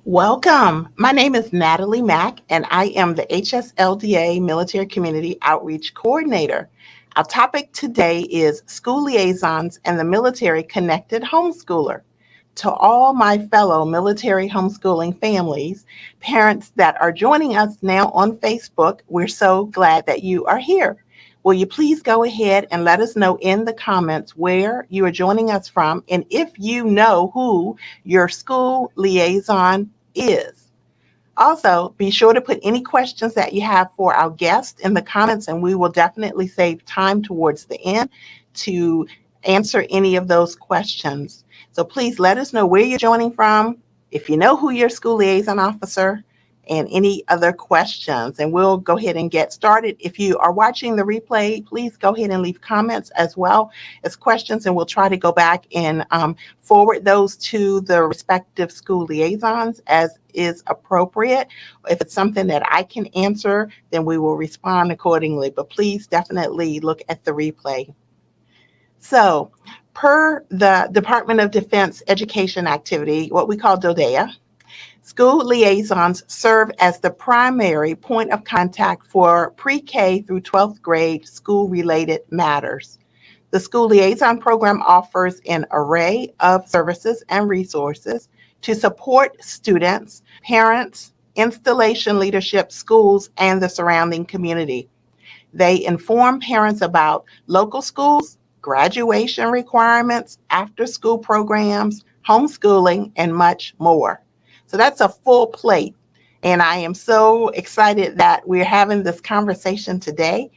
Welcome. My name is Natalie Mack, and I am the HSLDA Military Community Outreach Coordinator. Our topic today is School Liaisons and the Military Connected Homeschooler. To all my fellow military homeschooling families, parents that are joining us now on Facebook, we're so glad that you are here. Will you please go ahead and let us know in the comments where you are joining us from and if you know who your school liaison is. Also, be sure to put any questions that you have for our guest in the comments, and we will definitely save time towards the end to answer any of those questions. So please let us know where you're joining from, if you know who your school liaison officer, and any other questions. And we'll go ahead and get started. If you are watching the replay, please go ahead and leave comments as well as questions, and we'll try to go back and forward those to the respective school liaisons as is appropriate. If it's something that I can answer, then we will respond accordingly. But please definitely look at the replay. So, per the Department of Defense Education Activity, what we call DODEA, school liaisons serve as the primary point of contact for pre-K through 12th grade school-related matters. The school liaison program offers an array of services and resources to support students, parents, installation leadership, schools, and the surrounding community. They inform parents about local schools, graduation requirements, after-school programs, homeschooling, and much more. So that's a full plate. And I am so excited that we're having this conversation today.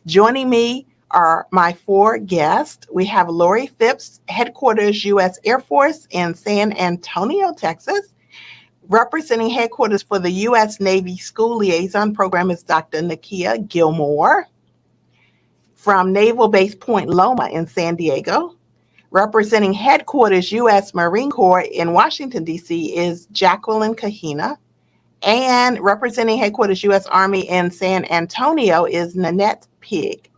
Joining me are my four guests. We have Lori Phipps, Headquarters U.S. Air Force in San Antonio, Texas. Representing headquarters for the U.S. Navy School Liaison Program is Dr. Nakia Gilmore. From Naval Base Point Loma in San Diego. Representing headquarters U.S. Marine Corps in Washington, D.C. is Jacqueline Kahina. And representing headquarters U.S. Army in San Antonio is Nanette Pig.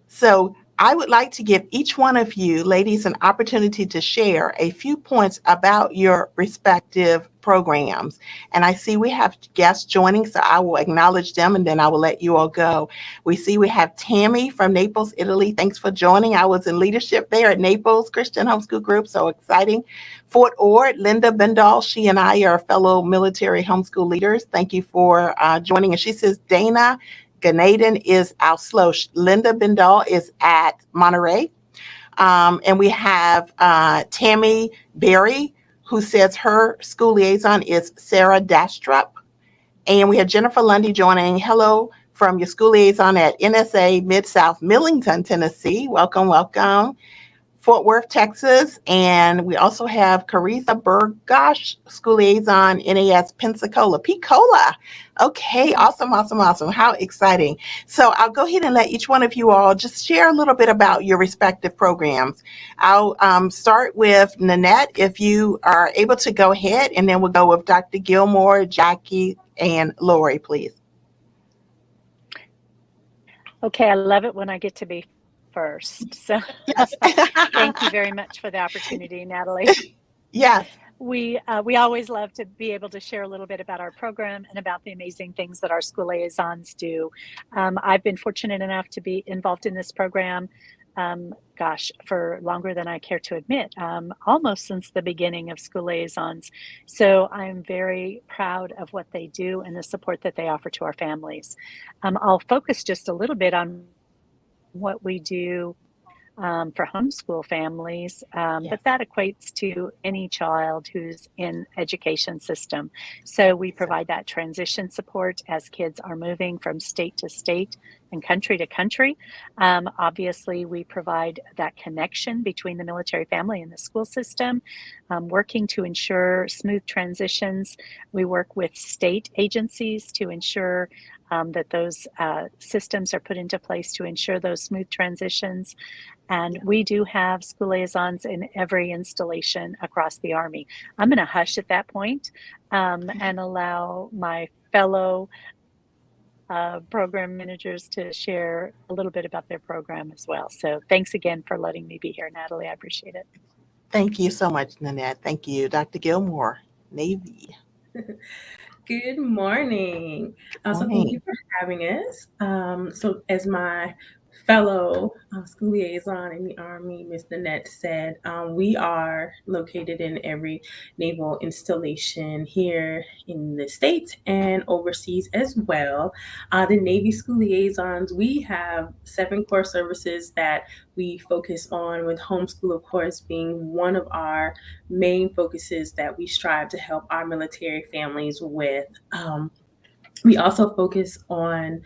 So I would like to give each one of you ladies an opportunity to share a few points about your respective programs. And I see we have guests joining, so I will acknowledge them and then I will let you all go. We see we have Tammy from Naples, Italy. Thanks for joining. I was in leadership there at Naples Christian Homeschool Group, so exciting. Fort Ord, Linda Bendall, she and I are fellow military homeschool leaders. Thank you for joining. And she says, Dana Ganaden is our SLO. Linda Bendall is at Monterey. And we have Tammy Berry, who says her school liaison is Sarah Dastrup. And we have Jennifer Lundy joining. Hello from your school liaison at NSA Mid-South Millington, Tennessee. Welcome, welcome. Fort Worth, Texas. And we also have Carissa Burgosh, school liaison, NAS Pensacola. Pensacola. Okay, awesome, awesome, awesome. How exciting. So I'll go ahead and let each one of you all just share a little bit about your respective programs. I'll start with Nanette, if you are able to go ahead, and then we'll go with Dr. Gilmore, Jackie, and Lori, please. Okay, I love it when I get to be first. So Yes. thank you very much for the opportunity, Natalie. Yes. We always love to be able to share a little bit about our program and about the amazing things that our school liaisons do. I've been fortunate enough to be involved in this program, for longer than I care to admit, almost since the beginning of school liaisons. So I'm very proud of what they do and the support that they offer to our families. I'll focus just a little bit on what we do for homeschool families, but that equates to any child who's in education system. So we provide that transition support as kids are moving from state to state and country to country. Obviously, we provide that connection between the military family and the school system, working to ensure smooth transitions. We work with state agencies to ensure that those systems are put into place to ensure those smooth transitions. And we do have school liaisons in every installation across the Army. I'm going to hush at that point and allow my fellow program managers to share a little bit about their program as well. So thanks again for letting me be here, Natalie. I appreciate it. Thank you so much, Nanette. Thank you. Dr. Gilmore. Navy. Good morning. So thank you Morning. for having us. So as my fellow school liaison in the Army, Ms. Nanette said, we are located in every naval installation here in the States and overseas as well. The Navy school liaisons, we have 7 core services that we focus on, with homeschool, of course, being one of our main focuses that we strive to help our military families with. We also focus on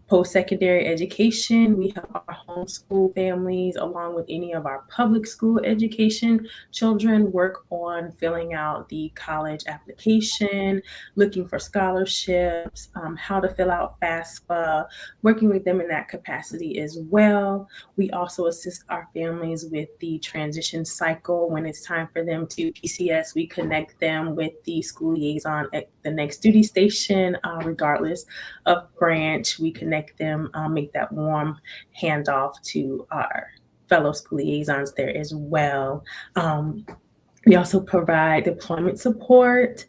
post-secondary education. We help our homeschool families, along with any of our public school education children, work on filling out the college application, looking for scholarships, how to fill out FAFSA, working with them in that capacity as well. We also assist our families with the transition cycle. When it's time for them to PCS, we connect them with the school liaison at the next duty station, regardless of branch. We connect them, make that warm handoff to our fellow school liaisons there as well. We also provide deployment support,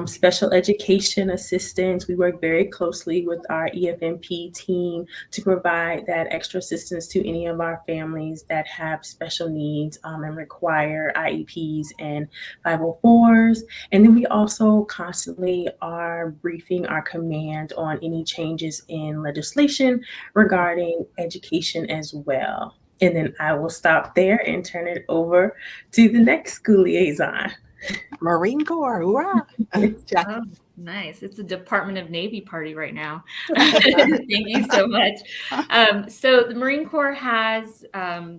special education assistance. We work very closely with our EFMP team to provide that extra assistance to any of our families that have special needs and require IEPs and 504s. And then we also constantly are briefing our command on any changes in legislation regarding education as well. And then I will stop there and turn it over to the next school liaison. Marine Corps. Hoorah. Jackie. Oh, nice. It's a Department of Navy party right now. Thank you so much. So the Marine Corps has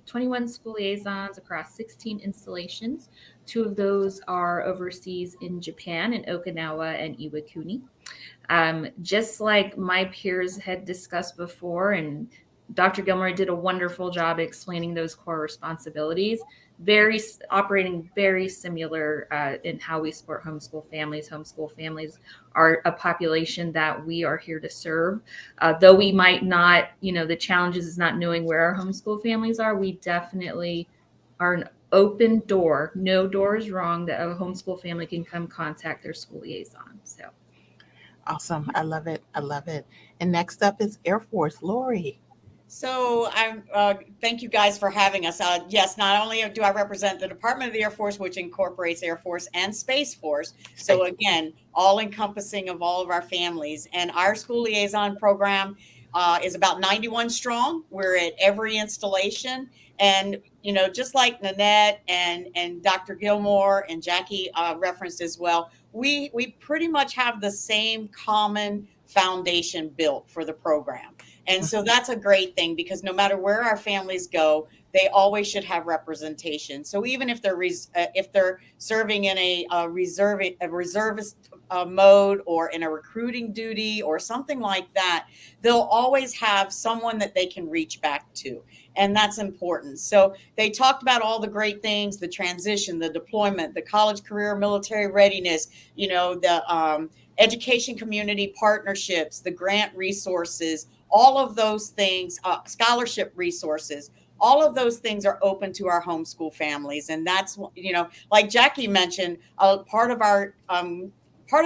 21 school liaisons across 16 installations. 2 of those are overseas in Japan, in Okinawa and Iwakuni. Just like my peers had discussed before, and Dr. Gilmore did a wonderful job explaining those core responsibilities, operating very similar in how we support homeschool families. Homeschool families are a population that we are here to serve. Though we might not, the challenges is not knowing where our homeschool families are, we definitely are an open door. No door is wrong that a homeschool family can come contact their school liaison. So. Awesome. I love it. I love it. And next up is Air Force. Lori. So thank you guys for having us. Yes, not only do I represent the Department of the Air Force, which incorporates Air Force and Space Force. So again, all encompassing of all of our families. And our school liaison program is about 91 strong. We're at every installation. And, just like Nanette and Dr. Gilmore and Jackie referenced as well, we pretty much have the same common foundation built for the program. And so that's a great thing, because no matter where our families go, they always should have representation. So even if they're serving in a reservist mode, or in a recruiting duty or something like that, they'll always have someone that they can reach back to. And that's important. So they talked about all the great things: the transition, the deployment, the college, career, military readiness, the education community partnerships, the grant resources, all of those things, scholarship resources. All of those things are open to our homeschool families. And that's, like Jackie mentioned, part of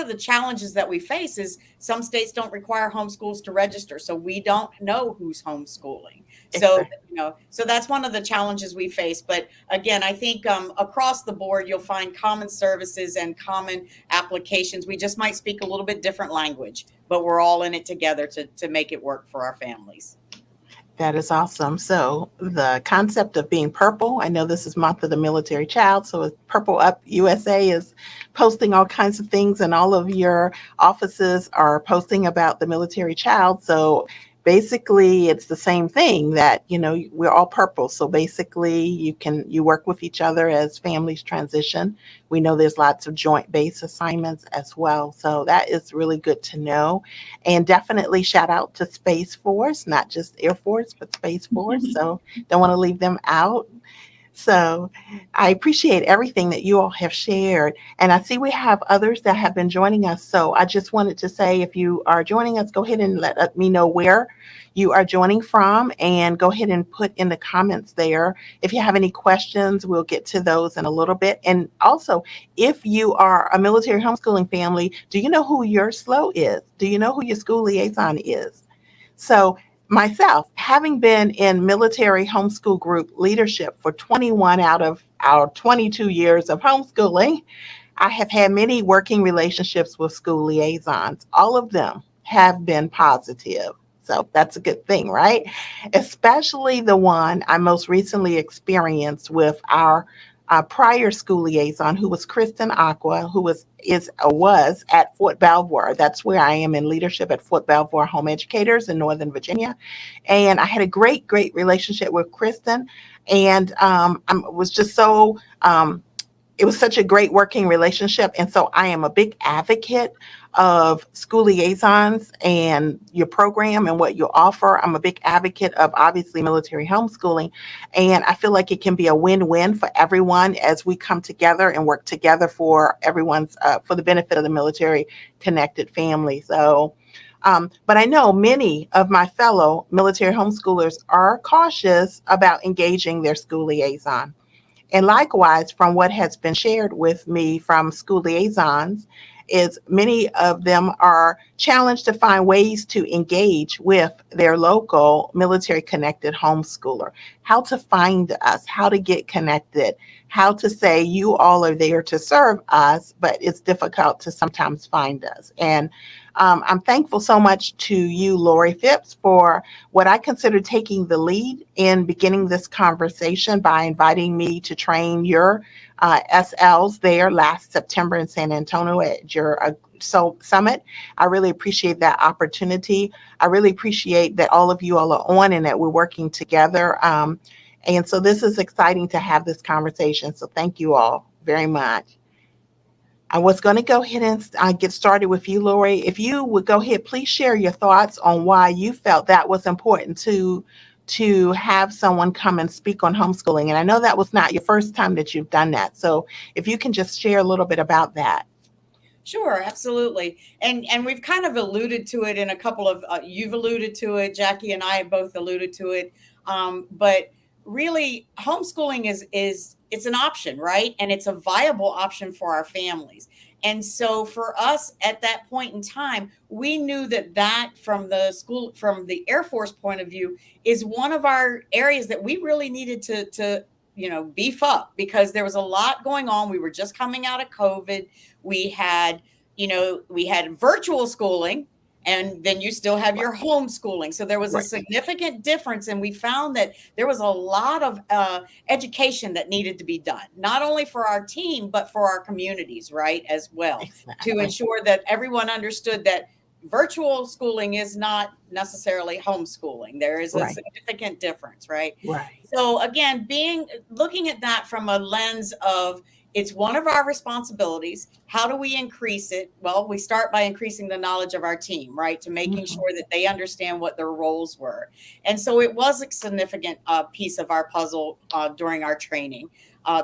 the challenges that we face is some states don't require homeschools to register. So we don't know who's homeschooling. So, so that's one of the challenges we face. But again, I think across the board, you'll find common services and common applications. We just might speak a little bit different language, but we're all in it together to make it work for our families. That is awesome. So the concept of being purple, I know this is Month of the Military Child, so Purple Up USA is posting all kinds of things, and all of your offices are posting about the military child. So basically it's the same thing, that, we're all purple. So basically you work with each other as families transition. We know there's lots of joint base assignments as well. So that is really good to know. And definitely shout out to Space Force, not just Air Force, but Space Force. So don't want to leave them out. So I appreciate everything that you all have shared. And I see we have others that have been joining us. So I just wanted to say, if you are joining us, go ahead and let me know where you are joining from, and go ahead and put in the comments there. If you have any questions, we'll get to those in a little bit. And also, if you are a military homeschooling family, do you know who your SLO is? Do you know who your school liaison is? So myself, having been in military homeschool group leadership for 21 out of our 22 years of homeschooling, I have had many working relationships with school liaisons. All of them have been positive. So that's a good thing, right? Especially the one I most recently experienced with our prior school liaison, who was Kristen Aqua, who was at Fort Belvoir. That's where I am in leadership, at Fort Belvoir Home Educators in Northern Virginia. And I had a great relationship with Kristen, and was just so. It was such a great working relationship. And so I am a big advocate of school liaisons and your program and what you offer. I'm a big advocate of, obviously, military homeschooling. And I feel like it can be a win-win for everyone as we come together and work together for everyone's, for the benefit of the military connected family. So, but I know many of my fellow military homeschoolers are cautious about engaging their school liaison. And likewise, from what has been shared with me from school liaisons, is many of them are challenged to find ways to engage with their local military connected homeschooler, how to find us, how to get connected, how to say you all are there to serve us, but it's difficult to sometimes find us. And I'm thankful so much to you, Lori Phipps, for what I consider taking the lead in beginning this conversation by inviting me to train your SLs there last September in San Antonio at your summit. I really appreciate that opportunity. I really appreciate that all of you all are on and that we're working together. And so this is exciting to have this conversation. So thank you all very much. I was going to go ahead and get started with you, Lori. If you would go ahead, please share your thoughts on why you felt that was important to have someone come and speak on homeschooling. And I know that was not your first time that you've done that. So if you can just share a little bit about that. Sure, absolutely. And we've kind of alluded to it in a couple of, you've alluded to it, Jackie and I have both alluded to it. But really, homeschooling is it's an option, right? And it's a viable option for our families. And so for us at that point in time, we knew that from the Air Force point of view, is one of our areas that we really needed to beef up, because there was a lot going on. We were just coming out of COVID. We had virtual schooling, and then you still have your homeschooling. So there was a significant difference. And we found that there was a lot of education that needed to be done, not only for our team, but for our communities, right, as well, to ensure that everyone understood that virtual schooling is not necessarily homeschooling. There is a significant difference, right? So again, looking at that from a lens of, it's one of our responsibilities. How do we increase it? Well, we start by increasing the knowledge of our team, right? To making sure that they understand what their roles were. And so it was a significant piece of our puzzle during our training,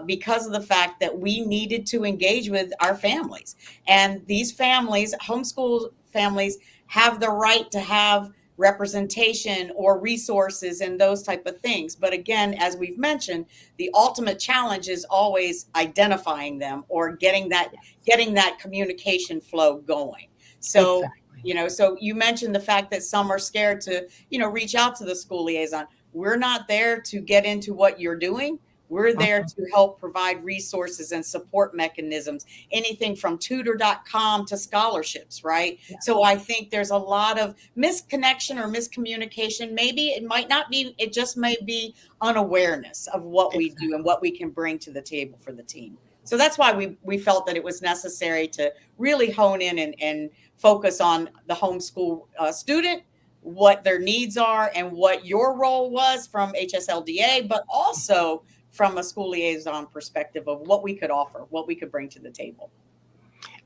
because of the fact that we needed to engage with our families. And these families, homeschool families, have the right to have representation or resources and those type of things. But again, as we've mentioned, the ultimate challenge is always identifying them or getting that communication flow going. So, so you mentioned the fact that some are scared to, reach out to the school liaison. We're not there to get into what you're doing. We're there to help provide resources and support mechanisms, anything from tutor.com to scholarships, right? So I think there's a lot of misconnection or miscommunication. Maybe it might not be, it just may be unawareness of what we do and what we can bring to the table for the team. So that's why we felt that it was necessary to really hone in and focus on the homeschool student, what their needs are and what your role was from HSLDA, but also from a school liaison perspective of what we could offer, what we could bring to the table.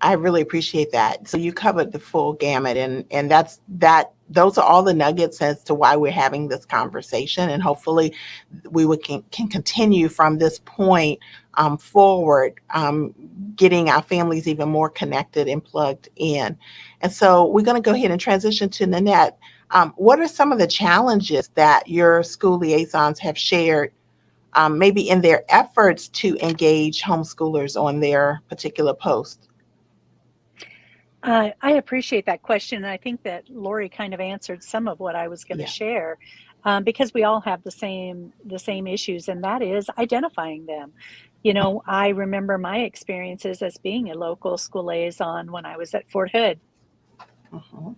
I really appreciate that. So you covered the full gamut, and those are all the nuggets as to why we're having this conversation, and hopefully can continue from this point forward, getting our families even more connected and plugged in. And so we're going to go ahead and transition to Nanette. What are some of the challenges that your school liaisons have shared, maybe in their efforts to engage homeschoolers on their particular post? I appreciate that question. And I think that Lori kind of answered some of what I was going to Yeah. share, because we all have the same issues, and that is identifying them. You know, I remember my experiences as being a local school liaison when I was at Fort Hood. Mhm.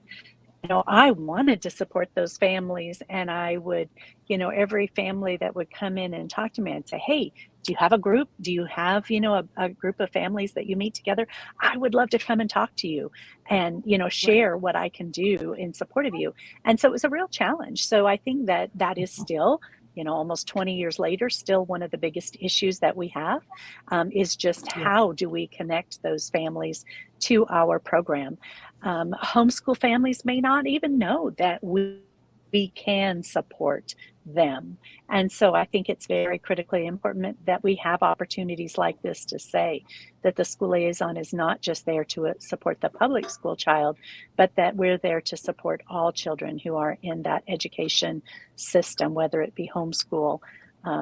You know, I wanted to support those families, and I would, you know, every family that would come in and talk to me, I'd say, hey, do you have a group? Do you have, you know, a group of families that you meet together? I would love to come and talk to you and, you know, Right. share what I can do in support of you. And so it was a real challenge. So I think that that is still, you know, almost 20 years later, still one of the biggest issues that we have, is just Yeah. how do we connect those families to our program? Homeschool families may not even know that we can support them. And so I think it's very critically important that we have opportunities like this to say that the school liaison is not just there to support the public school child, but that we're there to support all children who are in that education system, whether it be homeschool,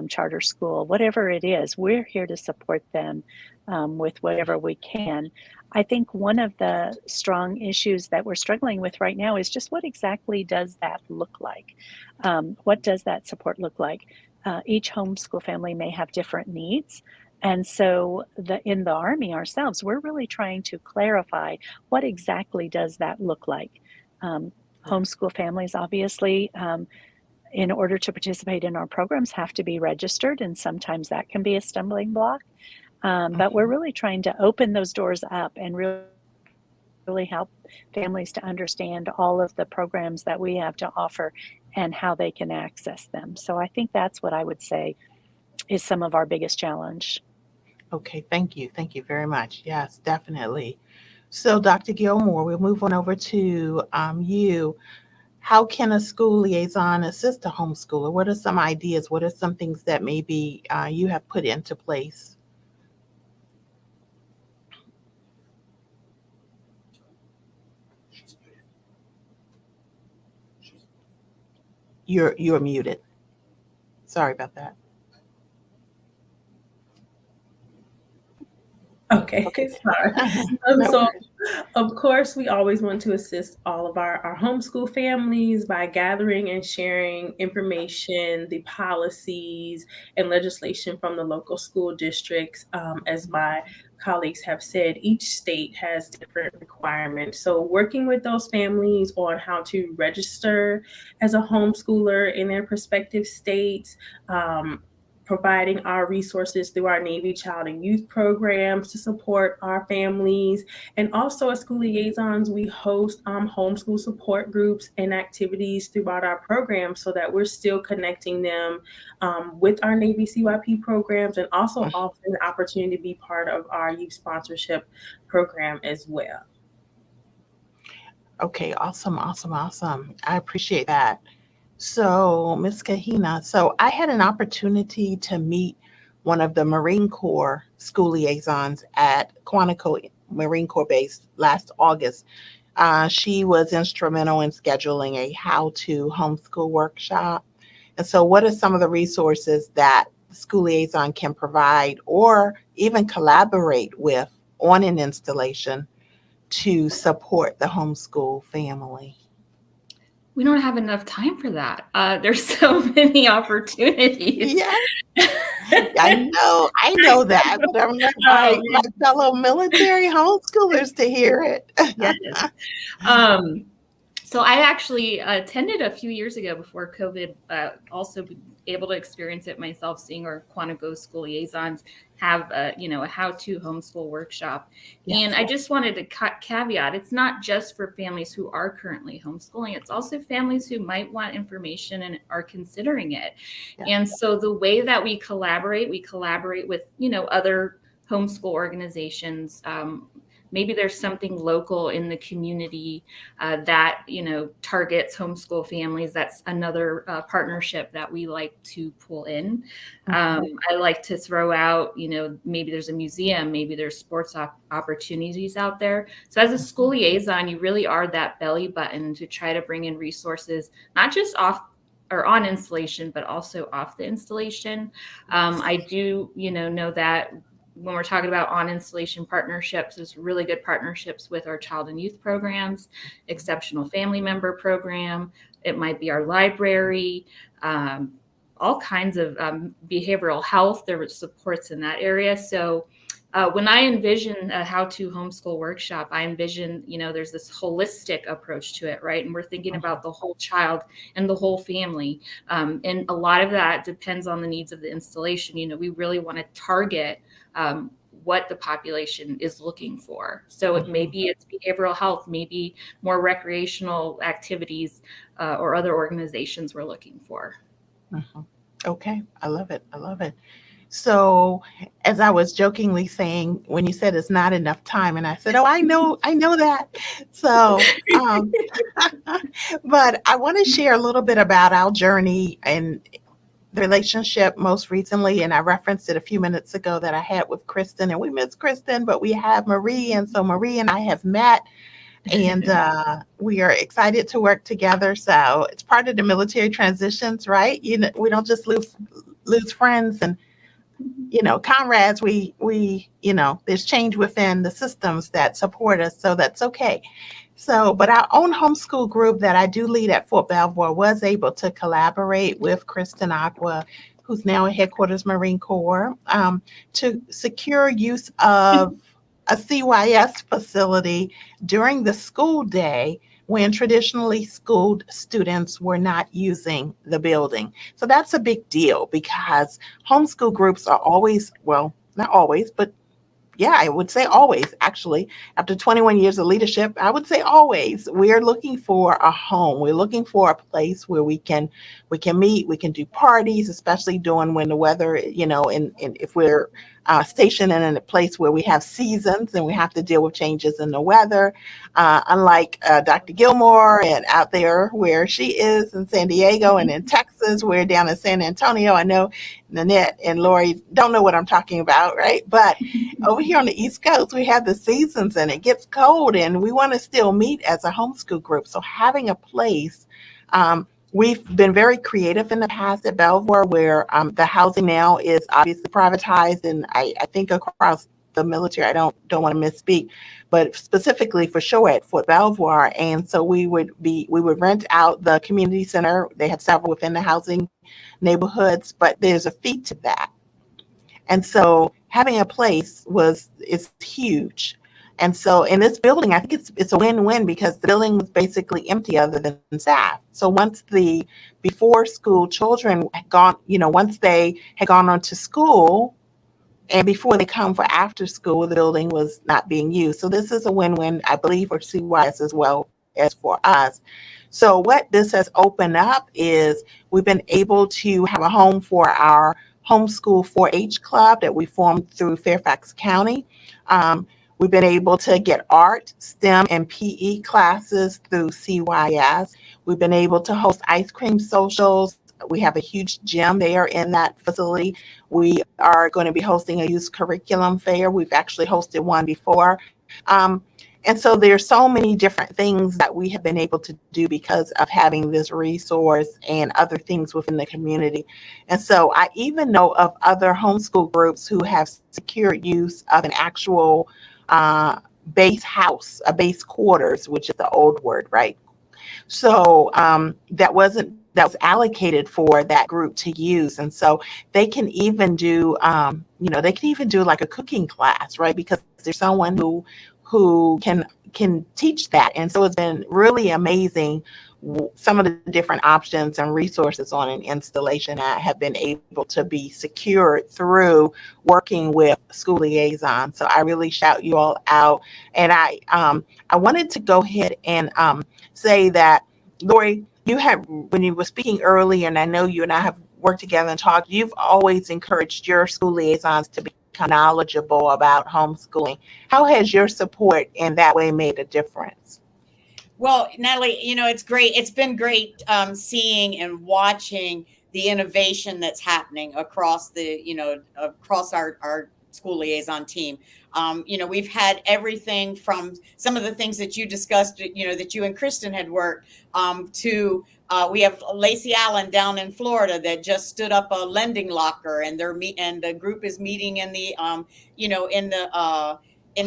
charter school, whatever it is. We're here to support them with whatever we can. I think one of the strong issues that we're struggling with right now is just what exactly does that look like? What does that support look like? Each homeschool family may have different needs. And so in the Army ourselves, we're really trying to clarify what exactly does that look like. Homeschool families, obviously, in order to participate in our programs, have to be registered, and sometimes that can be a stumbling block. But we're really trying to open those doors up and really help families to understand all of the programs that we have to offer and how they can access them. So I think that's what I would say is some of our biggest challenge. Okay, thank you. Thank you very much. Yes, definitely. So, Dr. Gilmore, we'll move on over to you. How can a school liaison assist a homeschooler? What are some ideas? What are some things that maybe you have put into place? You're muted. Sorry about that. Okay, Okay. sorry. No So, worries. of course, we always want to assist all of our homeschool families by gathering and sharing information, the policies, and legislation from the local school districts. As my colleagues have said, each state has different requirements. So, working with those families on how to register as a homeschooler in their respective states. Providing our resources through our Navy Child and Youth programs to support our families. And also as school liaisons, we host homeschool support groups and activities throughout our program so that we're still connecting them with our Navy CYP programs, and also offering the opportunity to be part of our youth sponsorship program as well. Okay, awesome, awesome, awesome. I appreciate that. So, Ms. Kahina, so I had an opportunity to meet one of the Marine Corps school liaisons at Quantico Marine Corps Base last August. She was instrumental in scheduling a how-to homeschool workshop. And so, what are some of the resources that the school liaison can provide or even collaborate with on an installation to support the homeschool family? We don't have enough time for that. There's so many opportunities. Yeah, I know that, but I want my fellow military homeschoolers to hear it. Yes. So I actually attended a few years ago before COVID, also able to experience it myself, seeing our Quantico school liaisons have a how-to homeschool workshop. Yes. And I just wanted to caveat, it's not just for families who are currently homeschooling, it's also families who might want information and are considering it. Yeah. And so the way that we collaborate with, other homeschool organizations, maybe there's something local in the community that, targets homeschool families. That's another partnership that we like to pull in. I like to throw out, maybe there's a museum, maybe there's sports opportunities out there. So as a school liaison, you really are that belly button to try to bring in resources, not just off or on installation, but also off the installation. I do, know that when we're talking about on installation partnerships, there's really good partnerships with our child and youth programs, exceptional family member program. It might be our library, all kinds of behavioral health. There were supports in that area. So when I envision a how-to homeschool workshop, I envision, there's this holistic approach to it, right? And we're thinking about the whole child and the whole family. And a lot of that depends on the needs of the installation. We really want to target what the population is looking for. So maybe it's behavioral health, maybe more recreational activities or other organizations we're looking for. Okay, I love it. I love it. So, as I was jokingly saying, when you said it's not enough time, and I said, "Oh, I know that." So, but I want to share a little bit about our journey and the relationship most recently, and I referenced it a few minutes ago that I had with Kristen, and we miss Kristen, but we have Marie, and so Marie and I have met, and we are excited to work together. So it's part of the military transitions, right? We don't just lose friends and comrades. We there's change within the systems that support us, so that's okay. So, but our own homeschool group that I do lead at Fort Belvoir was able to collaborate with Kristen Aqua, who's now at Headquarters Marine Corps, to secure use of a CYS facility during the school day when traditionally schooled students were not using the building. So that's a big deal because homeschool groups are always, well, not always, but yeah, I would say always, actually, after 21 years of leadership, I would say always, we're looking for a home. We're looking for a place where we can meet, we can do parties, especially when the weather, and if we're stationed in a place where we have seasons and we have to deal with changes in the weather, unlike Dr. Gilmore and out there where she is in San Diego and in Texas, we're down in San Antonio. I know Nanette and Lori don't know what I'm talking about, right? But over here on the East Coast, we have the seasons and it gets cold and we want to still meet as a homeschool group. So having a place, we've been very creative in the past at Belvoir where the housing now is obviously privatized, and I think across the military, I don't want to misspeak, but specifically for sure at Fort Belvoir. And so we would rent out the community center. They had several within the housing neighborhoods, but there's a fee to that. And so having a place is huge. And so in this building, I think it's a win-win because the building was basically empty other than staff. So once the before school children had gone, once they had gone on to school and before they come for after school, the building was not being used. So this is a win-win, I believe, for CYS as well as for us. So what this has opened up is we've been able to have a home for our homeschool 4-H club that we formed through Fairfax County. We've been able to get art, STEM, and PE classes through CYS. We've been able to host ice cream socials. We have a huge gym there in that facility. We are going to be hosting a youth curriculum fair. We've actually hosted one before. And so there's so many different things that we have been able to do because of having this resource and other things within the community. And so I even know of other homeschool groups who have secured use of an actual base house, a base quarters, which is the old word, right? So that was allocated for that group to use. And so they can even do, like a cooking class, right? Because there's someone who can teach that. And so it's been really amazing some of the different options and resources on an installation that have been able to be secured through working with school liaisons. So I really shout you all out. And I wanted to go ahead and say that, Lori, when you were speaking earlier, and I know you and I have worked together and talked, you've always encouraged your school liaisons to be knowledgeable about homeschooling. How has your support in that way made a difference? Well, Natalie, it's great. It's been great seeing and watching the innovation that's happening across across our school liaison team. We've had everything from some of the things that you discussed, that you and Kristen had worked to we have Lacey Allen down in Florida that just stood up a lending locker, and the group is meeting in the in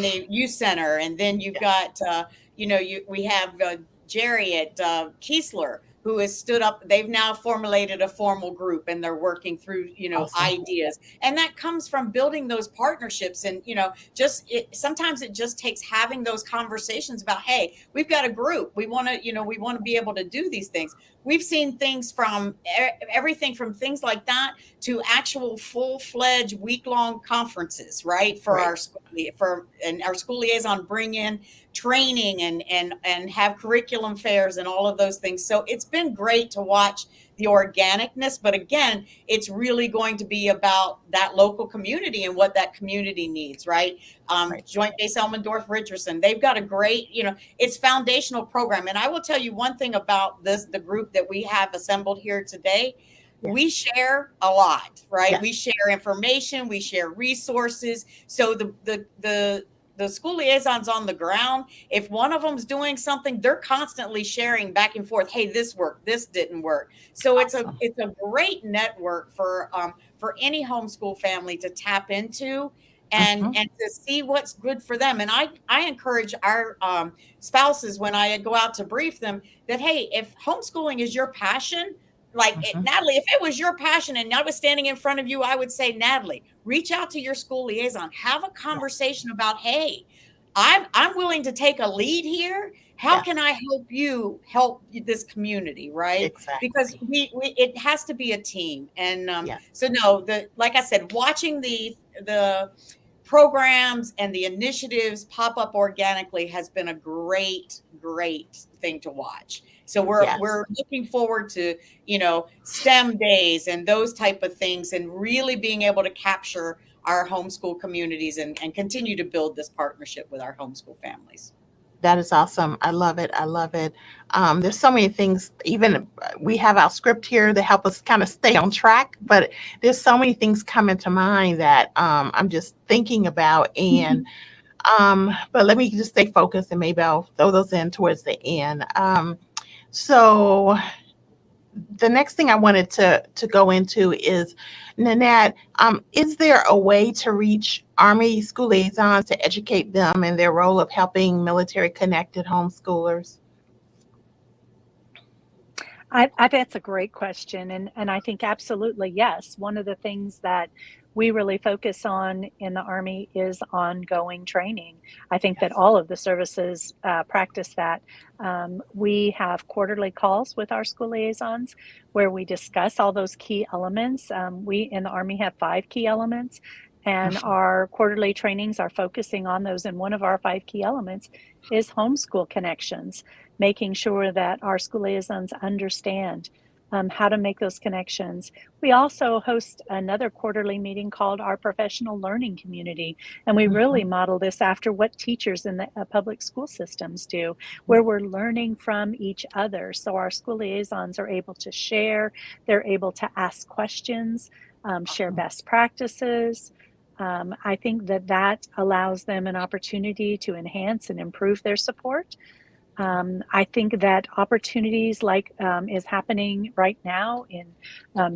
the youth center. And then you've got we have Jerry at Kiesler, who has stood up. They've now formulated a formal group, and they're working through Awesome. ideas, and that comes from building those partnerships. And sometimes it just takes having those conversations about, hey, we've got a group, we want to be able to do these things. We've seen things from everything from things like that to actual full-fledged week-long conferences, right? Our school liaison bring in training and have curriculum fairs and all of those things. So it's been great to watch the organicness, but again, it's really going to be about that local community and what that community needs, right? Joint Base Elmendorf Richardson, they've got a great, it's foundational program. And I will tell you one thing about the group that we have assembled here today. Yeah. We share a lot, right? Yeah. We share information, we share resources. So the school liaisons on the ground, if one of them's doing something, they're constantly sharing back and forth. Hey, this worked, this didn't work. So awesome. It's a great network for any homeschool family to tap into and to see what's good for them. And I encourage our spouses, when I go out to brief them, that, hey, if homeschooling is your passion, Natalie, if it was your passion and I was standing in front of you, I would say, Natalie, reach out to your school liaison, have a conversation about, hey, I'm willing to take a lead here. How can I help this community, right? Exactly. Because it has to be a team. And so no, like I said, watching the programs and the initiatives pop up organically has been a great thing to watch. So we're looking forward to, STEM days and those type of things, and really being able to capture our homeschool communities and continue to build this partnership with our homeschool families. That is awesome. I love it. I love it. There's so many things. Even we have our script here to help us kind of stay on track, but there's so many things coming to mind that I'm just thinking about. And but let me just stay focused, and maybe I'll throw those in towards the end. So the next thing I wanted to go into is, Nanette, is there a way to reach Army school liaisons to educate them in their role of helping military-connected homeschoolers? I that's a great question, and I think absolutely yes. One of the things that we really focus on in the Army is ongoing training. I think that all of the services practice that. We have quarterly calls with our school liaisons where we discuss all those key elements. We in the Army have 5 key elements, and our quarterly trainings are focusing on those. And one of our 5 key elements is homeschool connections, making sure that our school liaisons understand how to make those connections. We also host another quarterly meeting called our Professional Learning Community, and we really model this after what teachers in the public school systems do, where we're learning from each other. So our school liaisons are able to share, they're able to ask questions, share best practices. I think that allows them an opportunity to enhance and improve their support. I think that opportunities like is happening right now in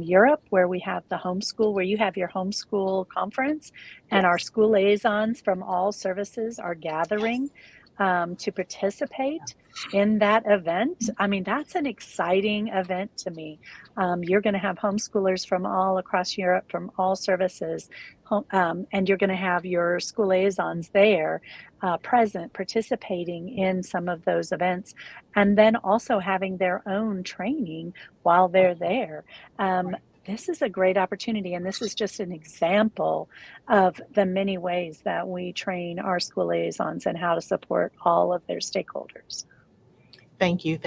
Europe, where we have the homeschool, where you have your homeschool conference, and our school liaisons from all services are gathering to participate in that event. I mean, that's an exciting event to me. You're going to have homeschoolers from all across Europe, from all services, and you're going to have your school liaisons there present, participating in some of those events, and then also having their own training while they're there. This is a great opportunity, and this is just an example of the many ways that we train our school liaisons and how to support all of their stakeholders. Thank you.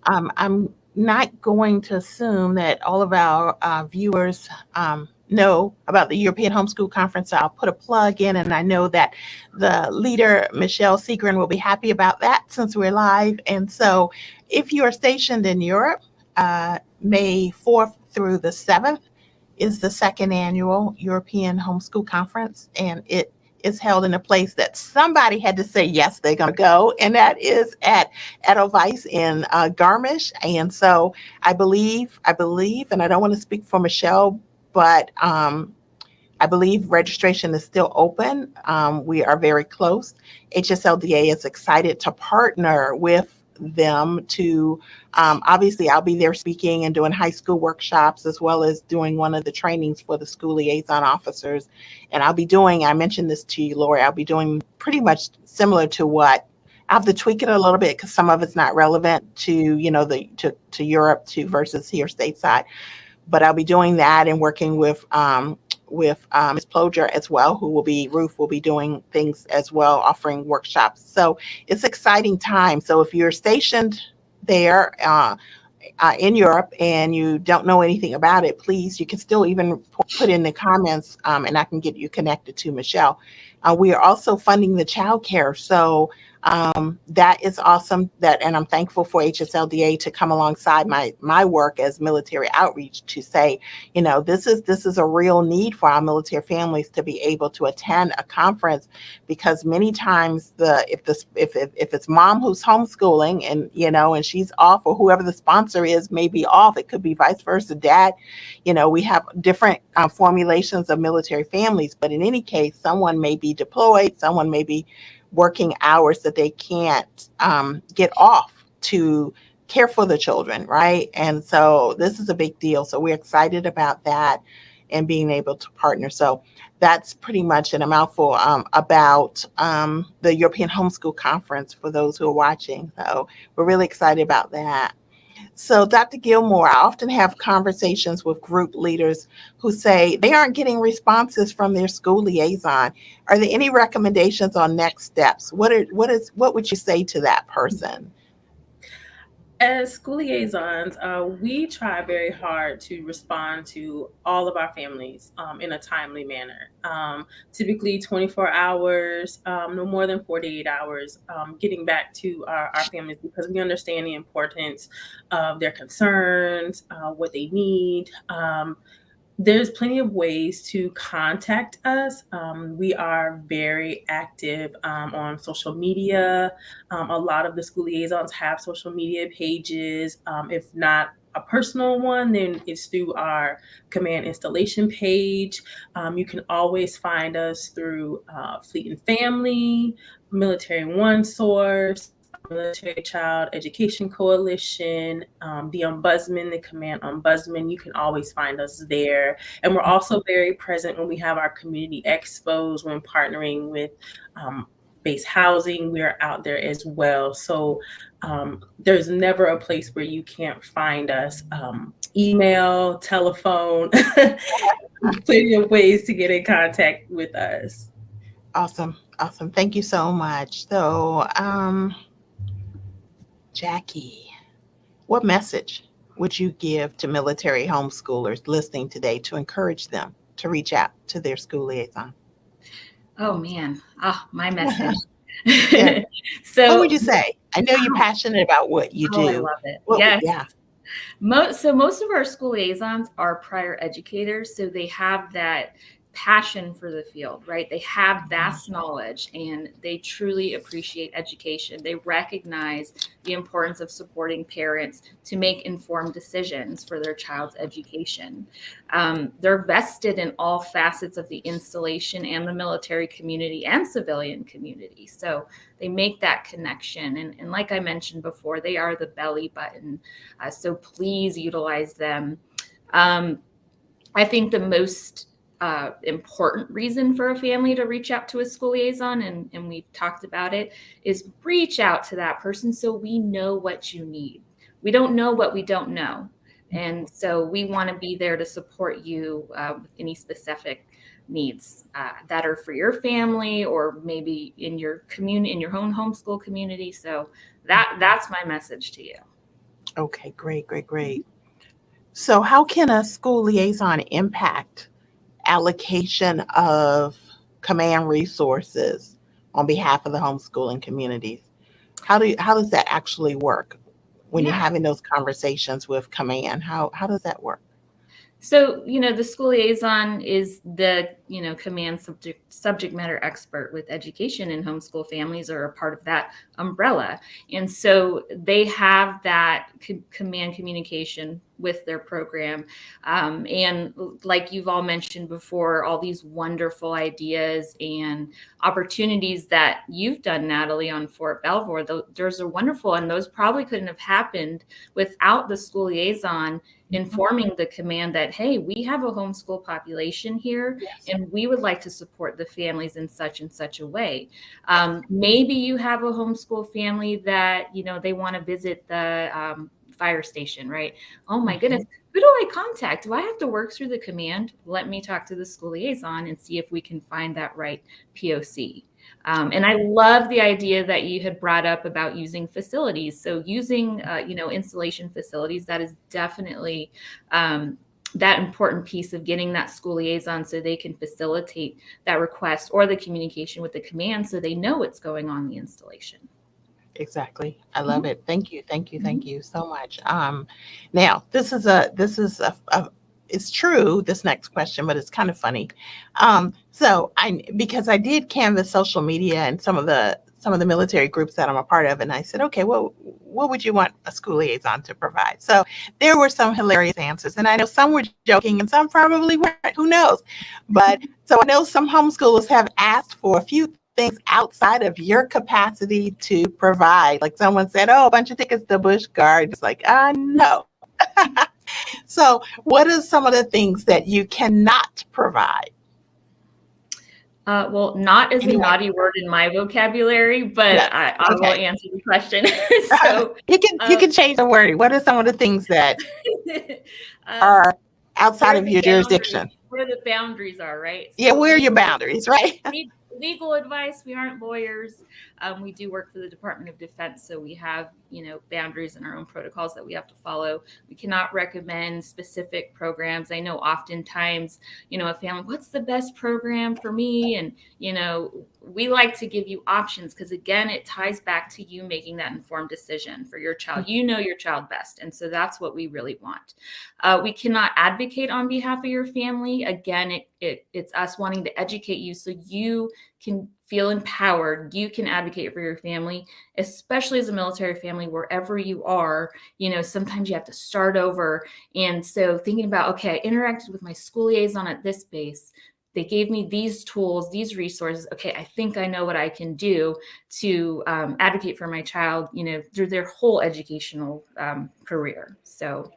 I'm not going to assume that all of our viewers know about the European Homeschool Conference, I'll put a plug in, and I know that the leader, Michelle Segrin, will be happy about that since we're live. And so if you are stationed in Europe, May 4th through the 7th is the second annual European Homeschool Conference, and it is held in a place that somebody had to say, yes, they're going to go, and that is at Edelweiss in Garmisch. And so I believe, and I don't want to speak for Michelle, but I believe registration is still open. We are very close. HSLDA is excited to partner with them to, obviously I'll be there speaking and doing high school workshops, as well as doing one of the trainings for the school liaison officers. And I'll be doing, I mentioned this to you, Lori, I'll be doing pretty much similar to what, I have to tweak it a little bit because some of it's not relevant to, you know, to Europe to versus here stateside. But I'll be doing that and working with Ms. Ploger as well, Ruth will be doing things as well, offering workshops. So it's exciting time. So if you're stationed there in Europe and you don't know anything about it, please, you can still even put in the comments and I can get you connected to Michelle. We are also funding the childcare. So that is awesome. And I'm thankful for HSLDA to come alongside my work as military outreach to say, you know, this is a real need for our military families to be able to attend a conference, because many times if it's mom who's homeschooling and, you know, and she's off, or whoever the sponsor is may be off, it could be vice versa, dad, you know, we have different formulations of military families, but in any case, someone may be deployed, someone may be working hours that they can't get off to care for the children, right? And so this is a big deal. So we're excited about that and being able to partner. So that's pretty much in a mouthful about the European Homeschool Conference for those who are watching. So we're really excited about that. So Dr. Gilmore, I often have conversations with group leaders who say they aren't getting responses from their school liaison. Are there any recommendations on next steps? What would you say to that person? As school liaisons, we try very hard to respond to all of our families in a timely manner. Typically 24 hours, no more than 48 hours, getting back to our families, because we understand the importance of their concerns, what they need. There's plenty of ways to contact us. We are very active on social media. A lot of the school liaisons have social media pages. If not a personal one, then it's through our command installation page. You can always find us through Fleet and Family, Military One Source, Military Child Education Coalition, the Ombudsman, the Command Ombudsman. You can always find us there. And we're also very present when we have our community expos, when partnering with base housing, we're out there as well. So there's never a place where you can't find us. Email, telephone, plenty of ways to get in contact with us. Awesome. Thank you so much. So, Jackie, what message would you give to military homeschoolers listening today to encourage them to reach out to their school liaison? Oh man, my message. Yeah. So what would you say? I know you're passionate about what you do. I love it. Yeah. So most of our school liaisons are prior educators, so they have that passion for the field, right? They have vast knowledge and they truly appreciate education. They recognize the importance of supporting parents to make informed decisions for their child's education. They're vested in all facets of the installation and the military community and civilian community. So they make that connection. And like I mentioned before, they are the belly button. So please utilize them. I think the most important reason for a family to reach out to a school liaison, and we've talked about it, is reach out to that person so we know what you need. We don't know what we don't know. And so we want to be there to support you with any specific needs that are for your family or maybe in your community, in your own homeschool community. So that's my message to you. Okay, great. So how can a school liaison impact allocation of command resources on behalf of the homeschooling communities? How does that actually work when you're Yeah. having those conversations with command? How does that work? So, the school liaison is the, command subject matter expert with education in homeschool families, or a part of that umbrella. And so they have that command communication with their program. And like you've all mentioned before, all these wonderful ideas and opportunities that you've done, Natalie, on Fort Belvoir, those are wonderful. And those probably couldn't have happened without the school liaison informing the command that, hey, we have a homeschool population here, Yes. and we would like to support the families in such and such a way. Maybe you have a homeschool family that, they want to visit the fire station, right? Oh my goodness, who do I contact? Do I have to work through the command? Let me talk to the school liaison and see if we can find that right POC. And I love the idea that you had brought up about using facilities. So using, installation facilities, that is definitely that important piece of getting that school liaison so they can facilitate that request or the communication with the command so they know what's going on in the installation. Exactly. I love it. Thank you. Thank you. Thank you so much. Now it's true, this next question, but it's kind of funny. Because I did canvass social media and some of the military groups that I'm a part of, and I said, okay, well, what would you want a school liaison to provide? So there were some hilarious answers, and I know some were joking and some probably weren't, who knows? But so I know some homeschoolers have asked for a few things outside of your capacity to provide. Like someone said, oh, a bunch of tickets to Busch Gardens. It's like, no. So what are some of the things that you cannot provide? Well, not is a naughty word in my vocabulary, but yeah, I will answer the question. So you can change the wording. What are some of the things that are outside of your jurisdiction? Where the boundaries are, right? Yeah, where are your boundaries, right? Legal advice. We aren't lawyers. We do work for the Department of Defense, so we have, boundaries and our own protocols that we have to follow. We cannot recommend specific programs. I know oftentimes, a family, what's the best program for me? And, we like to give you options because, again, it ties back to you making that informed decision for your child. You know your child best. And so that's what we really want. We cannot advocate on behalf of your family. Again, it's us wanting to educate you so you can feel empowered. You can advocate for your family, especially as a military family, wherever you are. Sometimes you have to start over. And so thinking about, okay, I interacted with my school liaison at this base. They gave me these tools, these resources. Okay, I think I know what I can do to advocate for my child, through their whole educational career. So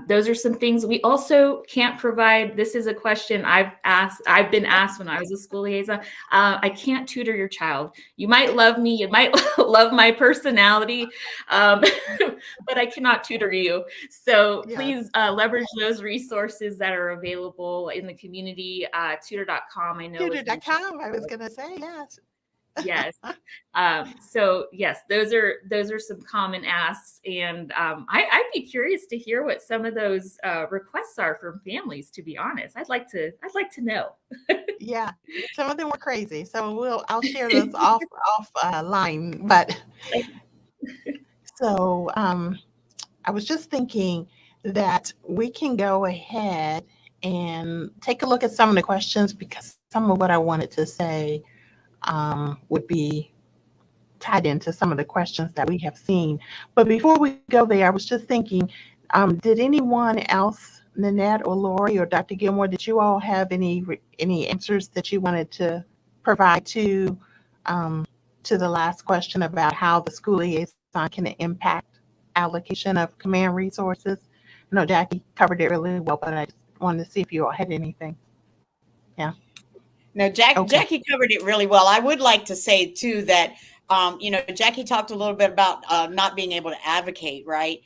those are some things we also can't provide. This is a question I've been asked when I was a school liaison. I can't tutor your child. You might love me, you might love my personality, but I cannot tutor you. So please leverage those resources that are available in the community. Tutor.com, I know. Tutor.com, I was going to say, yes. Yes. So yes, those are some common asks, and I'd be curious to hear what some of those requests are from families. To be honest, I'd like to know. Yeah, some of them were crazy, so I'll share those off line. But so I was just thinking that we can go ahead and take a look at some of the questions, because some of what I wanted to say would be tied into some of the questions that we have seen. But before we go there, I was just thinking, did anyone else, Nanette or Lori or Dr. Gilmore, did you all have any answers that you wanted to provide to the last question about how the school liaison can impact allocation of command resources? I know Jackie covered it really well, but I just wanted to see if you all had anything. Yeah. No, Jackie covered it really well. I would like to say too that, Jackie talked a little bit about not being able to advocate, right?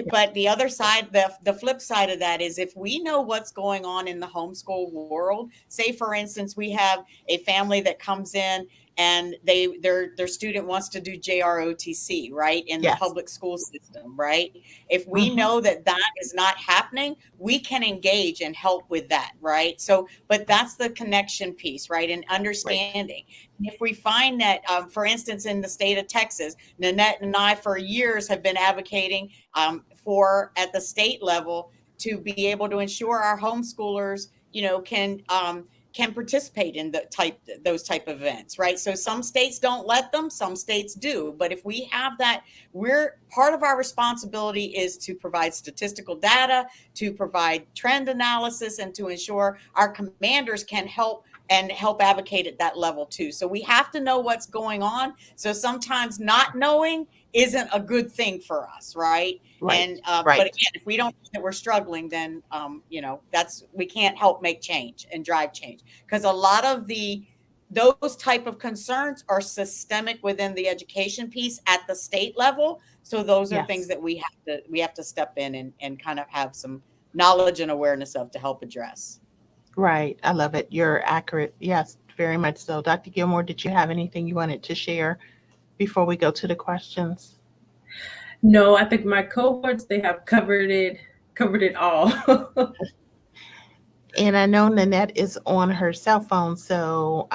But the other side, the flip side of that is, if we know what's going on in the homeschool world, say for instance, we have a family that comes in and their student wants to do JROTC, right, in the Yes. public school system, right? If we Mhm. know that that is not happening, we can engage and help with that, right? So, but that's the connection piece, right, and understanding. If we find that, for instance, in the state of Texas, Nanette and I for years have been advocating for at the state level to be able to ensure our homeschoolers, can participate in those type of events, right? So some states don't let them, some states do. But if we have that, we're part of our responsibility is to provide statistical data, to provide trend analysis, and to ensure our commanders can help advocate at that level too. So we have to know what's going on. So sometimes not knowing isn't a good thing for us, right? Right. And Right. but again, if we don't know that we're struggling, then we can't help make change and drive change, because a lot of those type of concerns are systemic within the education piece at the state level. So those are things Yes. that we have to step in and kind of have some knowledge and awareness of to help address. Right. I love it. You're accurate. Yes, very much so. Dr. Gilmore, did you have anything you wanted to share before we go to the questions? No, I think my cohorts, they have covered it all. And I know Nanette is on her cell phone, so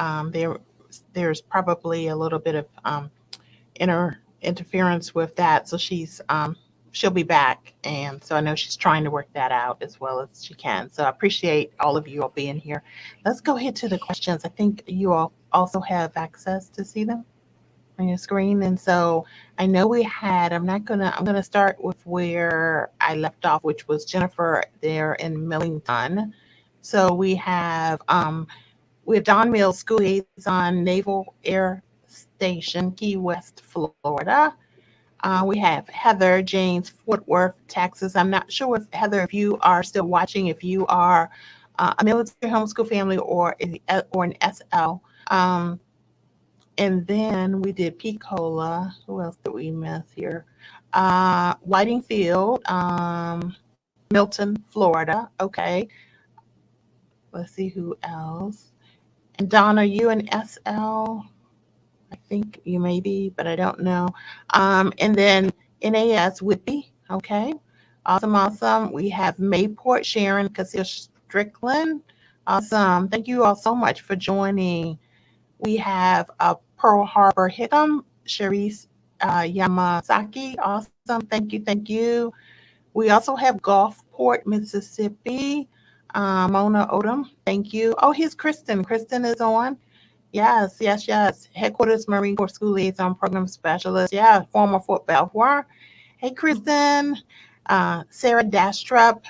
there's probably a little bit of interference with that. So she'll be back, and so I know she's trying to work that out as well as she can. So I appreciate all of you all being here. Let's go ahead to the questions. I think you all also have access to see them on your screen, and so I know I'm gonna start with where I left off, which was Jennifer there in Millington. So we have Don Mills, School Liaison, Naval Air Station, Key West, Florida. We have Heather James, Fort Worth, Texas. I'm not sure if Heather, if you are still watching, if you are a military homeschool family or an SL. And then we did Picola. Who else did we miss here? Whitingfield, Milton, Florida. Okay. Let's see who else. And Donna, you an SL? I think you may be, but I don't know. And then NAS Whitby. Okay. Awesome, awesome. We have Mayport, Sharon, Cassia Strickland. Awesome. Thank you all so much for joining. We have Pearl Harbor, Hickam, Sharice Yamasaki. Awesome. Thank you. Thank you. We also have Gulfport, Mississippi. Mona Odom. Thank you. Oh, here's Kristen. Kristen is on. Yes, yes, yes. Headquarters Marine Corps School Liaison Program Specialist. Yeah, former Fort Belvoir. Hey, Kristen. Sarah Dastrup,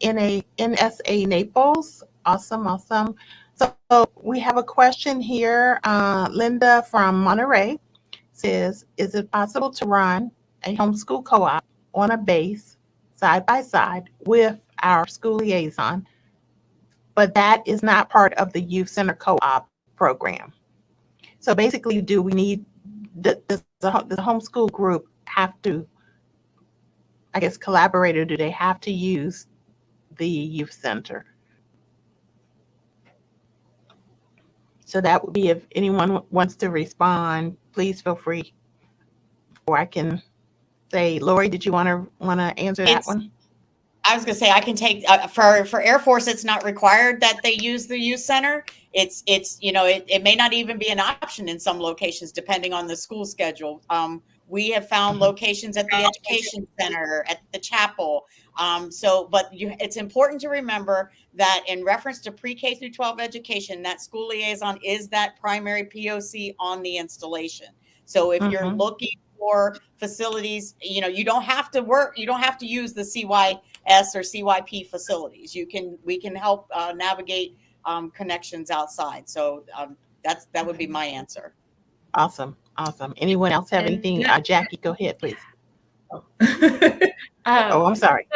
NSA Naples. Awesome, awesome. So we have a question here. Linda from Monterey says, is it possible to run a homeschool co-op on a base side by side with our school liaison, but that is not part of the youth center co-op program? So basically, do we need the homeschool group have to, I guess, collaborate, or do they have to use the youth center? So that would be, if anyone wants to respond, please feel free. Or I can say, Lori, did you want to answer that one? I was going to say, I can take for Air Force. It's not required that they use the youth center. It may not even be an option in some locations, depending on the school schedule. We have found locations at the education center, at the chapel. It's important to remember that in reference to pre-K through 12 education, that school liaison is that primary POC on the installation. So if you're looking for facilities, you don't have to use the CYS or CYP facilities. We can help navigate connections outside. So that would be my answer. Awesome. Anyone else have anything? Jackie, go ahead, please. I'm sorry.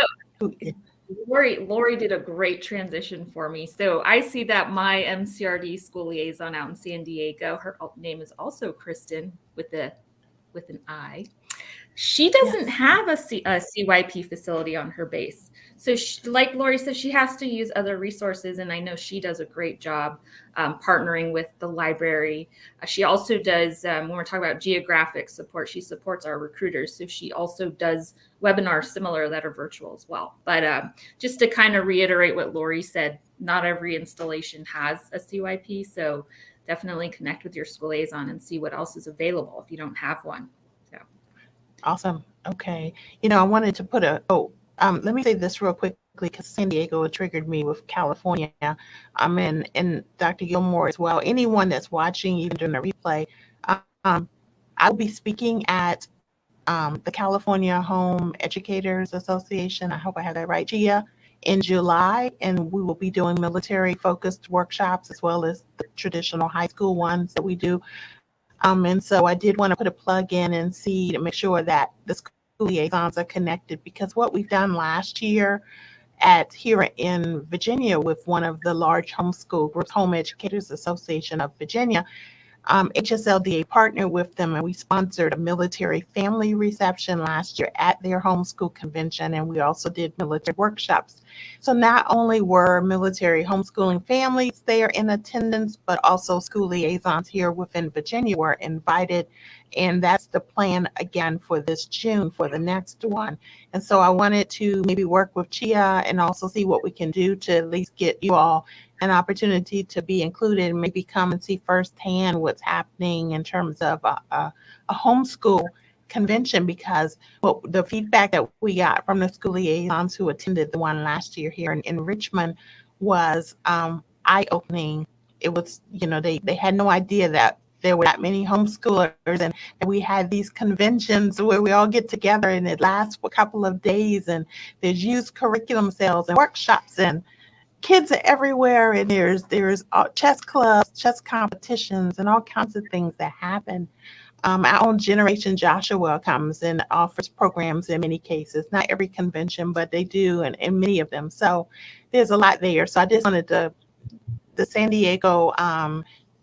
Lori did a great transition for me. So I see that my MCRD school liaison out in San Diego, her name is also Kristen with an I. She doesn't have a CYP facility on her base. So like Lori said, she has to use other resources. And I know she does a great job partnering with the library. She also does, when we're talking about geographic support, she supports our recruiters. So she also does webinars similar that are virtual as well. But just to kind of reiterate what Lori said, not every installation has a CYP. So definitely connect with your school liaison and see what else is available if you don't have one. Awesome. Okay. I wanted to put let me say this real quickly because San Diego triggered me with California. And Dr. Gilmore as well. Anyone that's watching, even during the replay, I'll be speaking at the California Home Educators Association. I hope I have that right, GIA, in July. And we will be doing military-focused workshops as well as the traditional high school ones that we do. And so I did want to put a plug in and see to make sure that the school liaisons are connected, because what we've done last year here in Virginia with one of the large homeschool groups, Home Educators Association of Virginia, HSLDA partnered with them, and we sponsored a military family reception last year at their homeschool convention, and we also did military workshops. So not only were military homeschooling families there in attendance, but also school liaisons here within Virginia were invited, and that's the plan again for this June for the next one. And so I wanted to maybe work with Chia and also see what we can do to at least get you all an opportunity to be included and maybe come and see firsthand what's happening in terms of a homeschool convention, because the feedback that we got from the school liaisons who attended the one last year here in Richmond was eye-opening. It was, they had no idea that there were that many homeschoolers, and we had these conventions where we all get together and it lasts for a couple of days, and there's youth curriculum sales and workshops, and kids are everywhere, and there's chess clubs, chess competitions, and all kinds of things that happen. Our own Generation Joshua comes and offers programs in many cases, not every convention, but they do, and many of them. So there's a lot there. So I just wanted the San Diego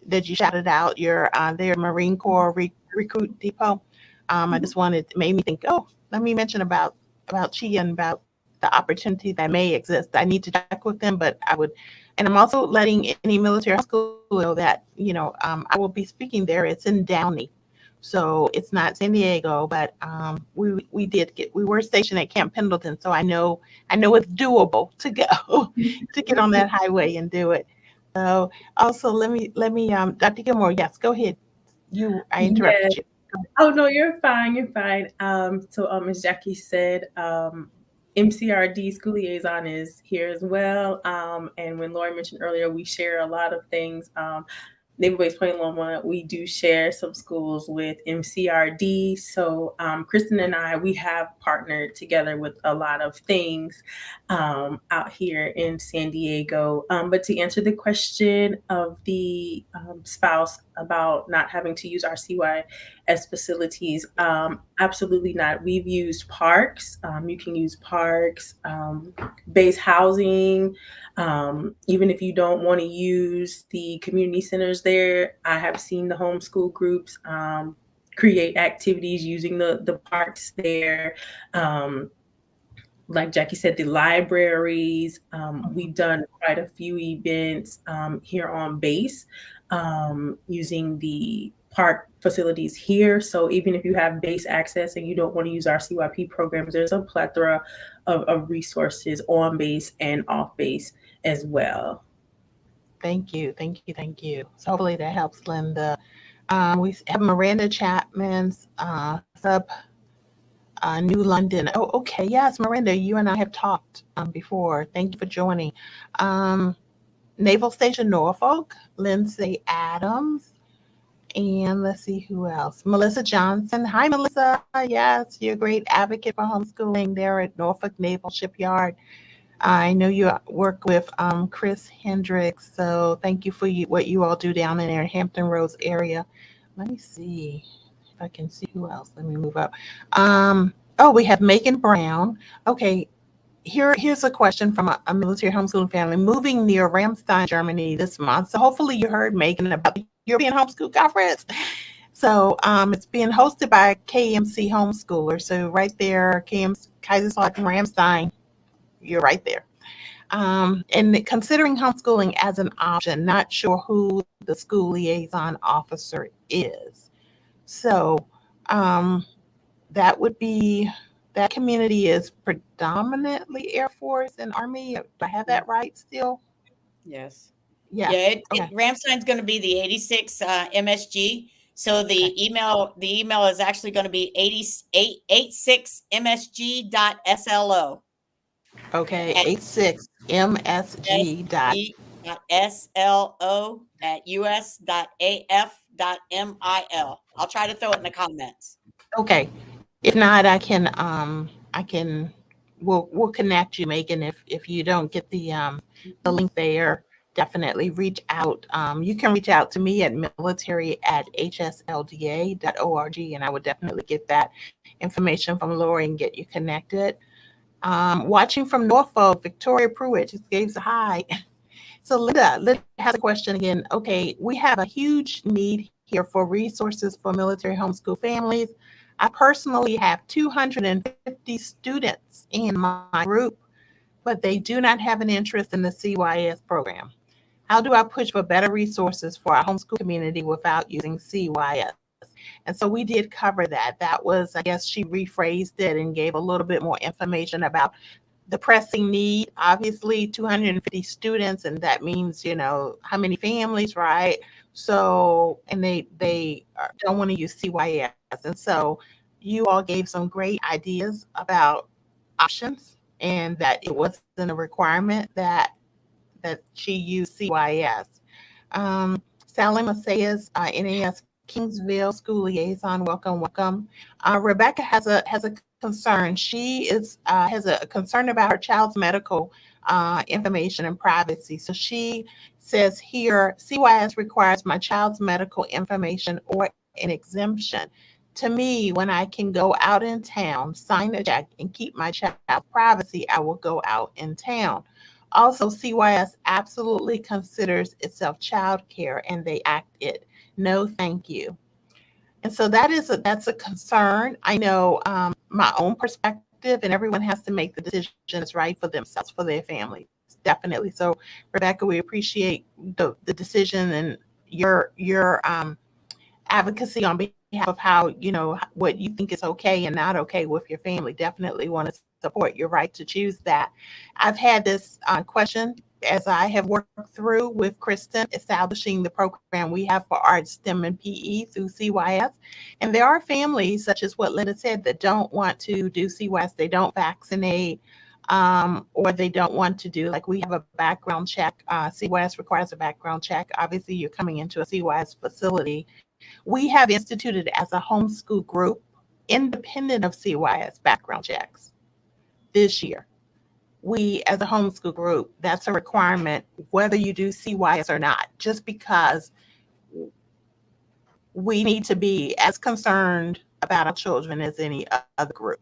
that you shouted out, their Marine Corps recruit depot. I just made me think, let me mention about Chia and about the opportunity that may exist. I need to check with them, but and I'm also letting any military school know that, I will be speaking there. It's in Downey. So it's not San Diego, but we were stationed at Camp Pendleton. So I know it's doable to go, to get on that highway and do it. So also let me, Dr. Gilmore, yes, go ahead. I interrupted you. Oh, no, you're fine. You're fine. So as Jackie said, MCRD school liaison is here as well. And when Lori mentioned earlier, we share a lot of things. Naval Base Point Loma, we do share some schools with MCRD. So Kristen and I, we have partnered together with a lot of things out here in San Diego. But to answer the question of the spouse about not having to use our CYS facilities, absolutely not. We've used parks. You can use parks, base housing. Even if you don't want to use the community centers there, I have seen the homeschool groups create activities using the parks there. Like Jackie said, the libraries. We've done quite a few events here on base using the park facilities here. So even if you have base access and you don't want to use our CYP programs, there's a plethora of resources on base and off base as well. Thank you. So hopefully that helps, Linda. We have Miranda Chapman's New London. Oh, okay. Yes, Miranda, you and I have talked before. Thank you for joining. Naval Station Norfolk, Lindsay Adams, and let's see who else. Melissa Johnson. Hi, Melissa. Yes, you're a great advocate for homeschooling there at Norfolk Naval Shipyard. I know you work with Chris Hendricks, so thank you for what you all do down in there in Hampton Roads area. Let me see if I can see who else. Let me move up. We have Megan Brown. Okay, here's a question from a military homeschooling family moving near Ramstein, Germany this month. So hopefully you heard, Megan, about the European Homeschool Conference. So it's being hosted by KMC Homeschooler. So right there, Kaiserslautern and Ramstein, you're right there. And considering homeschooling as an option, not sure who the school liaison officer is. So that would be, that community is predominantly Air Force and Army. Do I have that right still? Yes. Yeah. Yeah. Okay. Ramstein's going to be the 86 MSG. So the email is actually going to be 86msg.slo. Okay. 86msg dot. SLO@us.af.mil. I'll try to throw it in the comments. Okay. If not, we'll connect you, Megan. If you don't get the link there, definitely reach out. You can reach out to me at military@hslda.org, and I would definitely get that information from Lori and get you connected. Watching from Norfolk, Victoria Pruitt just gave us a hi. So Linda has a question again. Okay, we have a huge need here for resources for military homeschool families. I personally have 250 students in my group, but they do not have an interest in the CYS program. How do I push for better resources for our homeschool community without using CYS? And so we did cover that. That was, I guess she rephrased it and gave a little bit more information about the pressing need. Obviously 250 students, and that means, how many families, right? So, and they don't want to use CYS. And so you all gave some great ideas about options, and that it wasn't a requirement that she use CYS. Sally Macias, NAS Kingsville School Liaison, welcome. Rebecca has a concern. She has a concern about her child's medical information and privacy. So she says here, CYS requires my child's medical information or an exemption. To me, when I can go out in town, sign a check, and keep my child's privacy, I will go out in town. Also, CYS absolutely considers itself childcare, and they act it. No, thank you. And so that's a concern. I know my own perspective, and everyone has to make the decision that's right for themselves, for their families, definitely. So, Rebecca, we appreciate the decision and your advocacy on behalf of how, what you think is okay and not okay with your family. Definitely want to support your right to choose that. I've had this question as I have worked through with Kristen, establishing the program we have for art, STEM, and PE through CYS. And there are families, such as what Linda said, that don't want to do CYS. They don't vaccinate, or they don't want to do, like, we have a background check. CYS requires a background check. Obviously, you're coming into a CYS facility. We have instituted as a homeschool group, independent of CYS background checks this year. We, as a homeschool group, that's a requirement, whether you do CYS or not, just because we need to be as concerned about our children as any other group.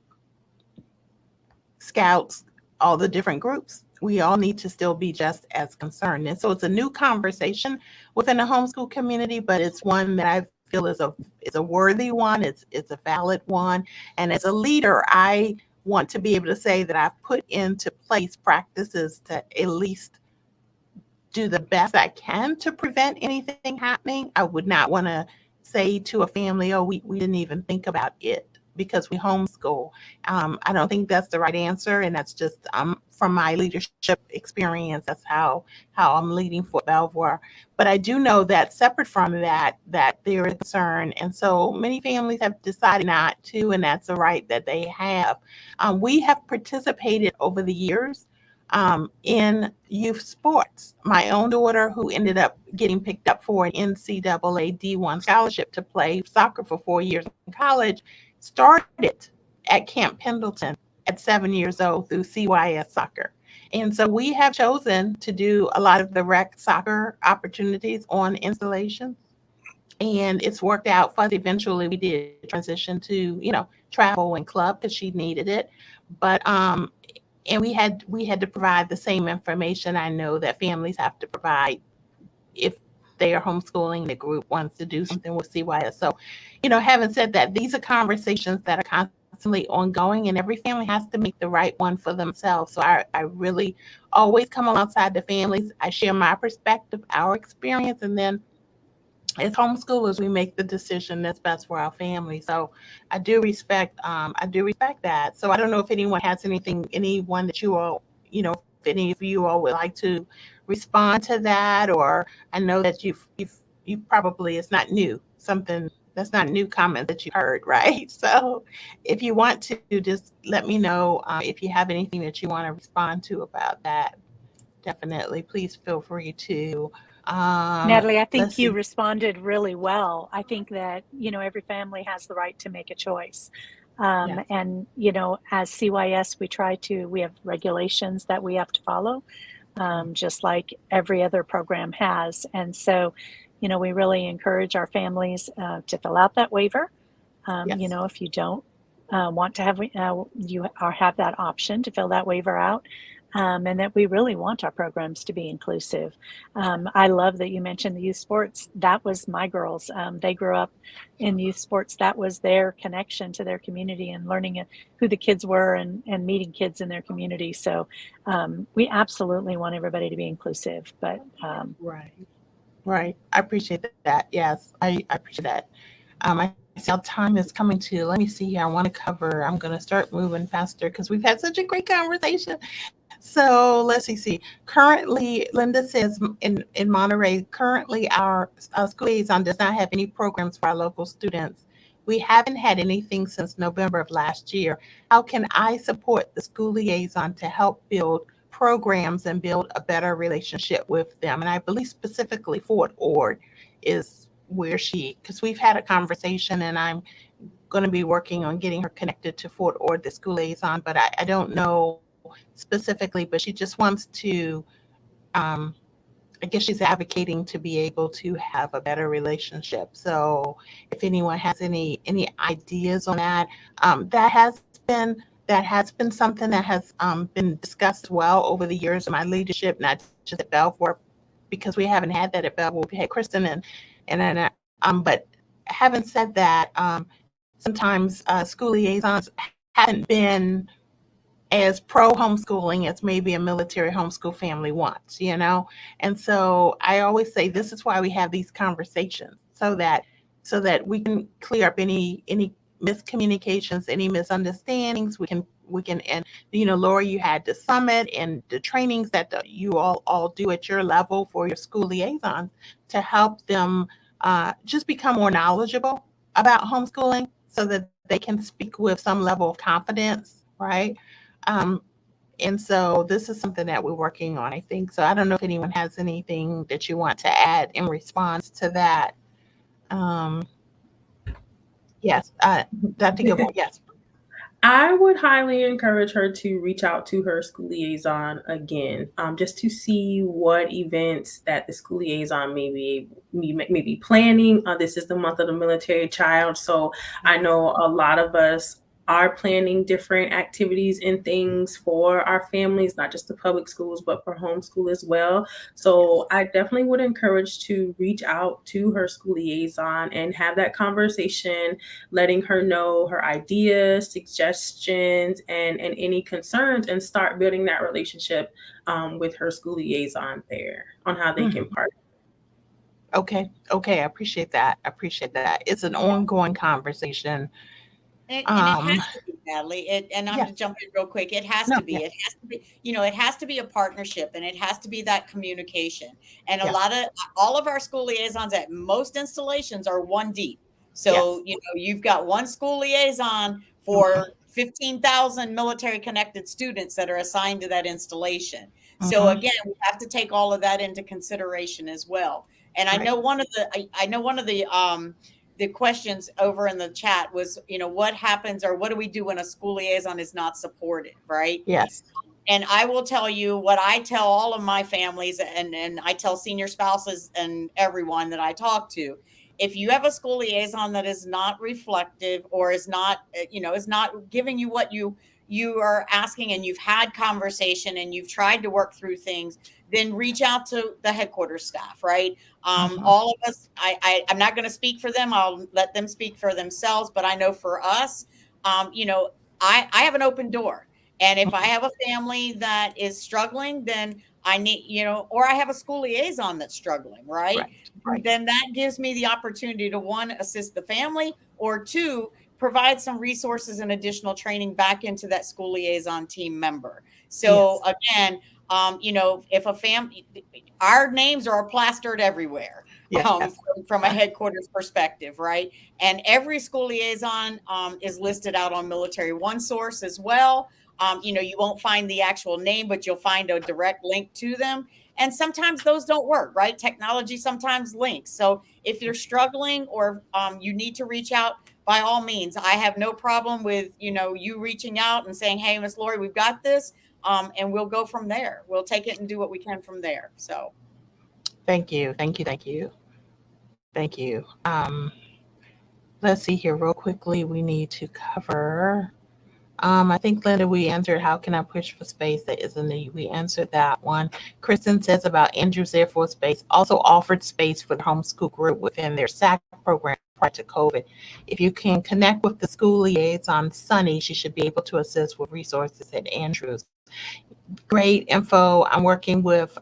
Scouts, all the different groups, we all need to still be just as concerned. And so it's a new conversation within the homeschool community, but it's one that I feel is a worthy one. It's a valid one. And as a leader, I want to be able to say that I've put into place practices to at least do the best I can to prevent anything happening. I would not want to say to a family, oh, we didn't even think about it because we homeschool. I don't think that's the right answer. And that's just from my leadership experience, that's how I'm leading Fort Belvoir. But I do know that separate from that there is concern. And so many families have decided not to, and that's a right that they have. We have participated over the years in youth sports. My own daughter, who ended up getting picked up for an NCAA D1 scholarship to play soccer for 4 years in college, started at Camp Pendleton at 7 years old through CYS soccer. And so we have chosen to do a lot of the rec soccer opportunities on installations. And it's worked out for us. Eventually we did transition to, travel and club because she needed it. But and we had to provide the same information I know that families have to provide if they are homeschooling, the group wants to do something with CYS. So, having said that, these are conversations that are constantly ongoing, and every family has to make the right one for themselves. So I really always come alongside the families. I share my perspective, our experience, and then as homeschoolers, we make the decision that's best for our family. So I do respect that. So I don't know if anyone has anyone that you all, if any of you all would like to respond to that, or I know that you probably, it's not new, something that's not new comment that you heard, right? So if you want to, just let me know if you have anything that you want to respond to about that. Definitely, please feel free to. Natalie, I Let's think you see. responded really well. I think that, every family has the right to make a choice. Yes. And, as CYS, we have regulations that we have to follow, just like every other program has. And so, we really encourage our families to fill out that waiver. Yes. If you don't want to have, have that option to fill that waiver out. And that we really want our programs to be inclusive. I love that you mentioned the youth sports. That was my girls. They grew up in youth sports. That was their connection to their community and learning who the kids were and meeting kids in their community. So we absolutely want everybody to be inclusive. But Right. I appreciate that. Yes, I appreciate that. I see our time is coming to. Let me see here. I'm going to start moving faster because we've had such a great conversation. So let's see. Currently, Linda says in Monterey, currently our school liaison does not have any programs for our local students. We haven't had anything since November of last year. How can I support the school liaison to help build programs and build a better relationship with them? And I believe specifically Fort Ord is where because we've had a conversation, and I'm going to be working on getting her connected to Fort Ord, the school liaison, but I don't know specifically, but she just wants to, I guess she's advocating to be able to have a better relationship. So if anyone has any ideas on that, that has been something that has been discussed well over the years of my leadership, not just at Belvoir, because we haven't had that at Belvoir. We had Kristen but having said that, sometimes school liaisons haven't been as pro homeschooling as maybe a military homeschool family wants, And so I always say this is why we have these conversations, so that we can clear up any miscommunications, any misunderstandings. We can and Laura, you had the summit and the trainings that you all do at your level for your school liaisons to help them just become more knowledgeable about homeschooling, so that they can speak with some level of confidence, right? And so this is something that we're working on, I think. So I don't know if anyone has anything that you want to add in response to that. Yes, Dr. Gilmore, yes. I would highly encourage her to reach out to her school liaison again, just to see what events that the school liaison may be planning. This is the month of the military child, so I know a lot of us are planning different activities and things for our families, not just the public schools, but for homeschool as well. So I definitely would encourage to reach out to her school liaison and have that conversation, letting her know her ideas, suggestions, and any concerns, and start building that relationship with her school liaison there on how they can partner. Okay. I appreciate that. It's an ongoing conversation. And it has to be, Natalie. And I'm going to jump in real quick. It has to be. It has to be. It has to be a partnership, and it has to be that communication. And all of our school liaisons at most installations are one deep. So you've got one school liaison for 15,000 military connected students that are assigned to that installation. So again, we have to take all of that into consideration as well. And I know one of the questions over in the chat was, what happens or what do we do when a school liaison is not supported, right? Yes. And I will tell you what I tell all of my families, and I tell senior spouses and everyone that I talk to. If you have a school liaison that is not reflective or is not, is not giving you what you you are asking and you've had conversation and you've tried to work through things, then reach out to the headquarters staff, right? All of us, I'm not going to speak for them. I'll let them speak for themselves. But I know for us, you know, I have an open door. And if I have a family that is struggling, then I need, you know, or I have a school liaison that's struggling, right? Right. Then that gives me the opportunity to, one, assist the family, or two, provide some resources and additional training back into that school liaison team member. So again, you know, if a family, our names are plastered everywhere. From a headquarters perspective, right? And every school liaison is listed out on Military One Source as well. You know, you won't find the actual name, but you'll find a direct link to them. And sometimes those don't work, right? Technology sometimes links. So if you're struggling or you need to reach out, by all means, I have no problem with, you know, you reaching out and saying, hey, Miss Lori, we've got this. And we'll go from there. We'll take it and do what we can from there. So Thank you. Let's see here real quickly. We need to cover. I think, Linda, we answered how can I push for space that is a need. We answered that one. Kristen says about Andrews Air Force Base also offered space for the homeschool group within their SAC program prior to COVID. If you can connect with the school liaison, Sunny, she should be able to assist with resources at Andrews. Great info. I'm working with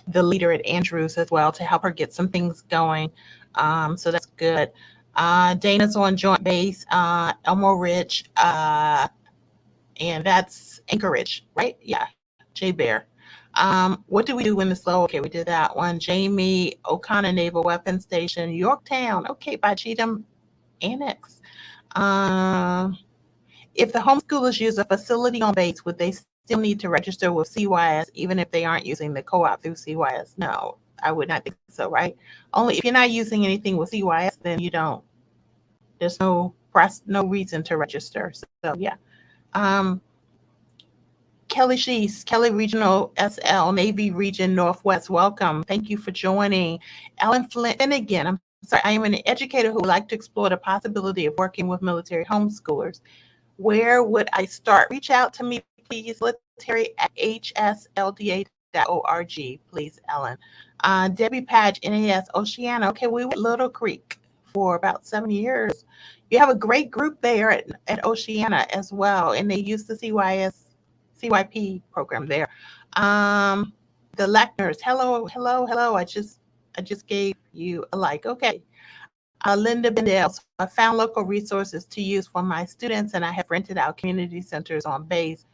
the leader at Andrews as well to help her get some things going. So that's good. Dana's on Joint Base, Elmo Ridge, and that's Anchorage, right? Yeah, J Bear. What do we do when it's low? Okay, we did that one. Jamie, O'Connor Naval Weapons Station, Yorktown. Okay, by Cheatham Annex. If the homeschoolers use a facility on base, would they still need to register with CYS even if they aren't using the co-op through CYS? No, I would not think so, right? Only if you're not using anything with CYS, then you don't. There's no reason to register. So yeah. Kelly Shees, Kelly Regional SL, Navy Region Northwest, welcome. Thank you for joining. Ellen Finnegan, I'm sorry, I am an educator who would like to explore the possibility of working with military homeschoolers. Where would I start? Reach out to me, please, military@hslda.org, please, Ellen. Debbie Patch, NAS Oceana. Okay, we were at Little Creek for about 7 years. You have a great group there at Oceana as well, and they use the CYP program there. The Lectners, hello. I just gave you a like. Okay. Linda Bendale, so I found local resources to use for my students, and I have rented out community centers on base,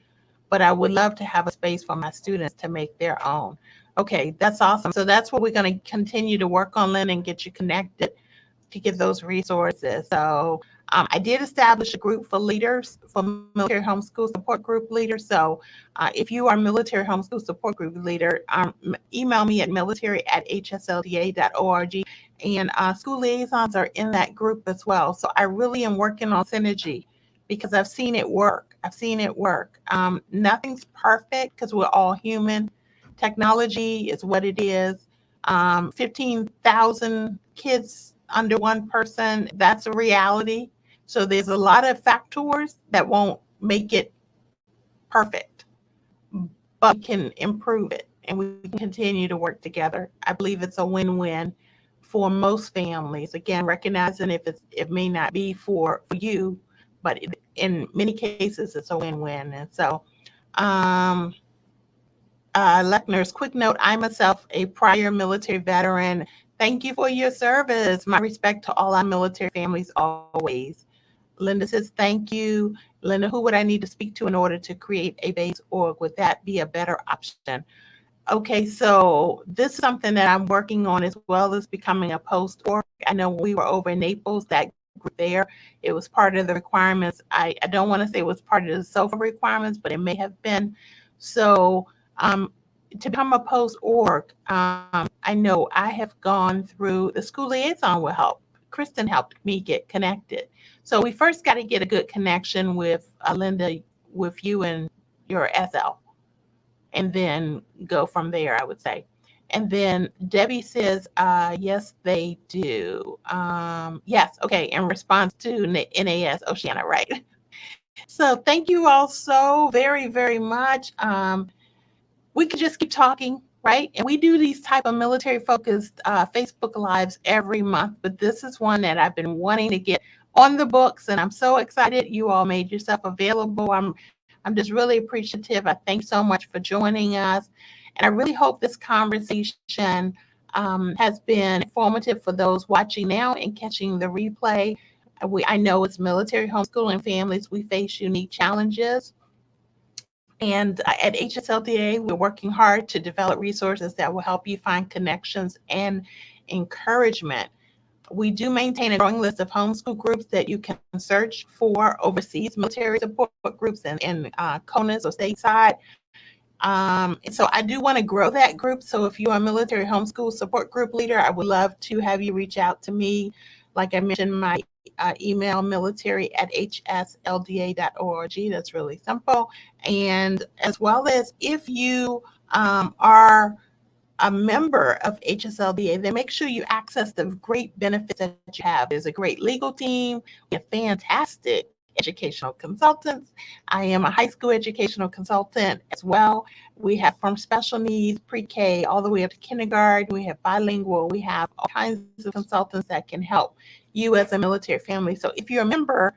but I would love to have a space for my students to make their own. Okay, that's awesome. So that's what we're going to continue to work on, Lynn, and get you connected to get those resources. So I did establish a group for leaders, for military homeschool support group leaders. So if you are a military homeschool support group leader, email me at military@hslda.org. And school liaisons are in that group as well. So I really am working on synergy because I've seen it work. Nothing's perfect because we're all human. Technology is what it is. 15,000 kids under one person, that's a reality. So there's a lot of factors that won't make it perfect, but we can improve it and we can continue to work together. I believe it's a win-win for most families. Again, recognizing it may not be for you, but in many cases it's a win-win. And so Lechner's quick note, I myself a prior military veteran. Thank you for your service. My respect to all our military families always. Linda says, thank you. Linda, who would I need to speak to in order to create a base org? Would that be a better option? Okay, so this is something that I'm working on as well as becoming a post org. I know we were over in Naples, that group there. It was part of the requirements. I don't want to say it was part of the SOFA requirements, but it may have been. So to become a post org, I know I have gone through the school liaison will help. Kristen helped me get connected. So we first got to get a good connection with Linda, with you and your SL, and then go from there, I would say. And then Debbie says, yes, they do. Yes, okay, in response to NAS Oceana, right? So thank you all so very, very much. We could just keep talking, right? And we do these type of military focused Facebook Lives every month, but this is one that I've been wanting to get on the books, and I'm so excited you all made yourself available. I'm just really appreciative. I thank you so much for joining us, and I really hope this conversation has been informative for those watching now and catching the replay. I know as military homeschooling families, we face unique challenges. And at HSLDA, we're working hard to develop resources that will help you find connections and encouragement. We do maintain a growing list of homeschool groups that you can search for overseas military support groups in CONUS or stateside. So I do want to grow that group. So if you're a military homeschool support group leader, I would love to have you reach out to me. Like I mentioned, my email military@hslda.org. That's really simple. And as well as if you are a member of HSLDA, then make sure you access the great benefits that you have. There's a great legal team. We have fantastic educational consultants. I am a high school educational consultant as well. We have from special needs, pre-K, all the way up to kindergarten. We have bilingual. We have all kinds of consultants that can help you as a military family. So if you're a member,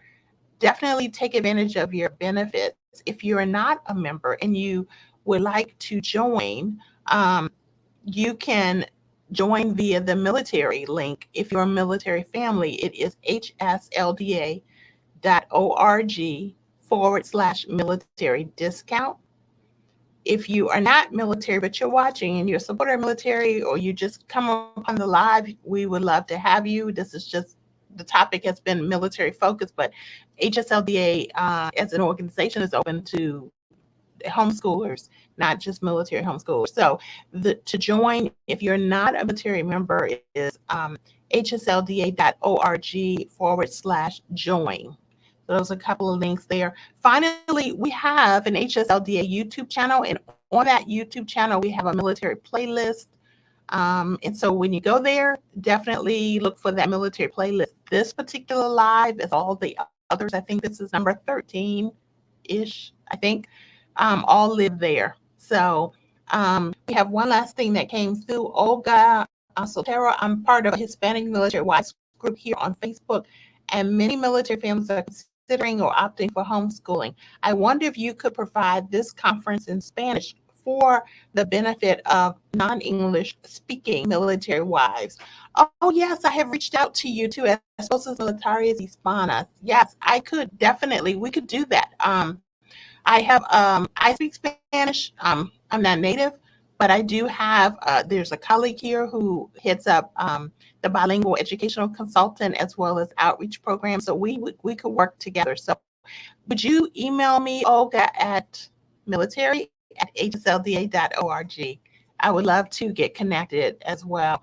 definitely take advantage of your benefits. If you're not a member and you would like to join, you can join via the military link. If you're a military family, it is hslda.org/military discount. If you are not military, but you're watching and you're a supporter of military, or you just come upon the live, we would love to have you. This is just, the topic has been military focused, but HSLDA as an organization is open to homeschoolers, not just military homeschoolers. So to join, if you're not a military member, it is hslda.org/join. So those are a couple of links there. Finally, we have an HSLDA YouTube channel, and on that YouTube channel, we have a military playlist. And so when you go there, definitely look for that military playlist. This particular live, as all the others, I think this is number 13-ish, I think, all live there. So we have one last thing that came through. Olga Sotero, I'm part of a Hispanic military wives group here on Facebook, and many military families are considering or opting for homeschooling. I wonder if you could provide this conference in Spanish for the benefit of non-English speaking military wives. Oh, yes, I have reached out to you too, Esposas Militares Hispanas. Yes, I could definitely, we could do that. I speak Spanish. I'm not native, but I do have, there's a colleague here who heads up the bilingual educational consultant as well as outreach program. So we could work together. So would you email me, Olga, at military@hslda.org? I would love to get connected as well.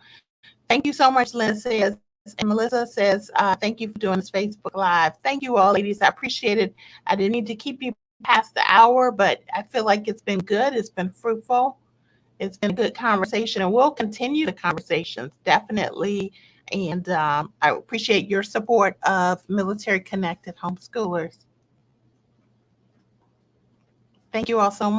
Thank you so much, Linda says. And Melissa says, thank you for doing this Facebook Live. Thank you all, ladies. I appreciate it. I didn't need to keep you past the hour, but I feel like it's been good. It's been fruitful. It's been a good conversation, and we'll continue the conversations, definitely. And I appreciate your support of military connected homeschoolers. Thank you all so much.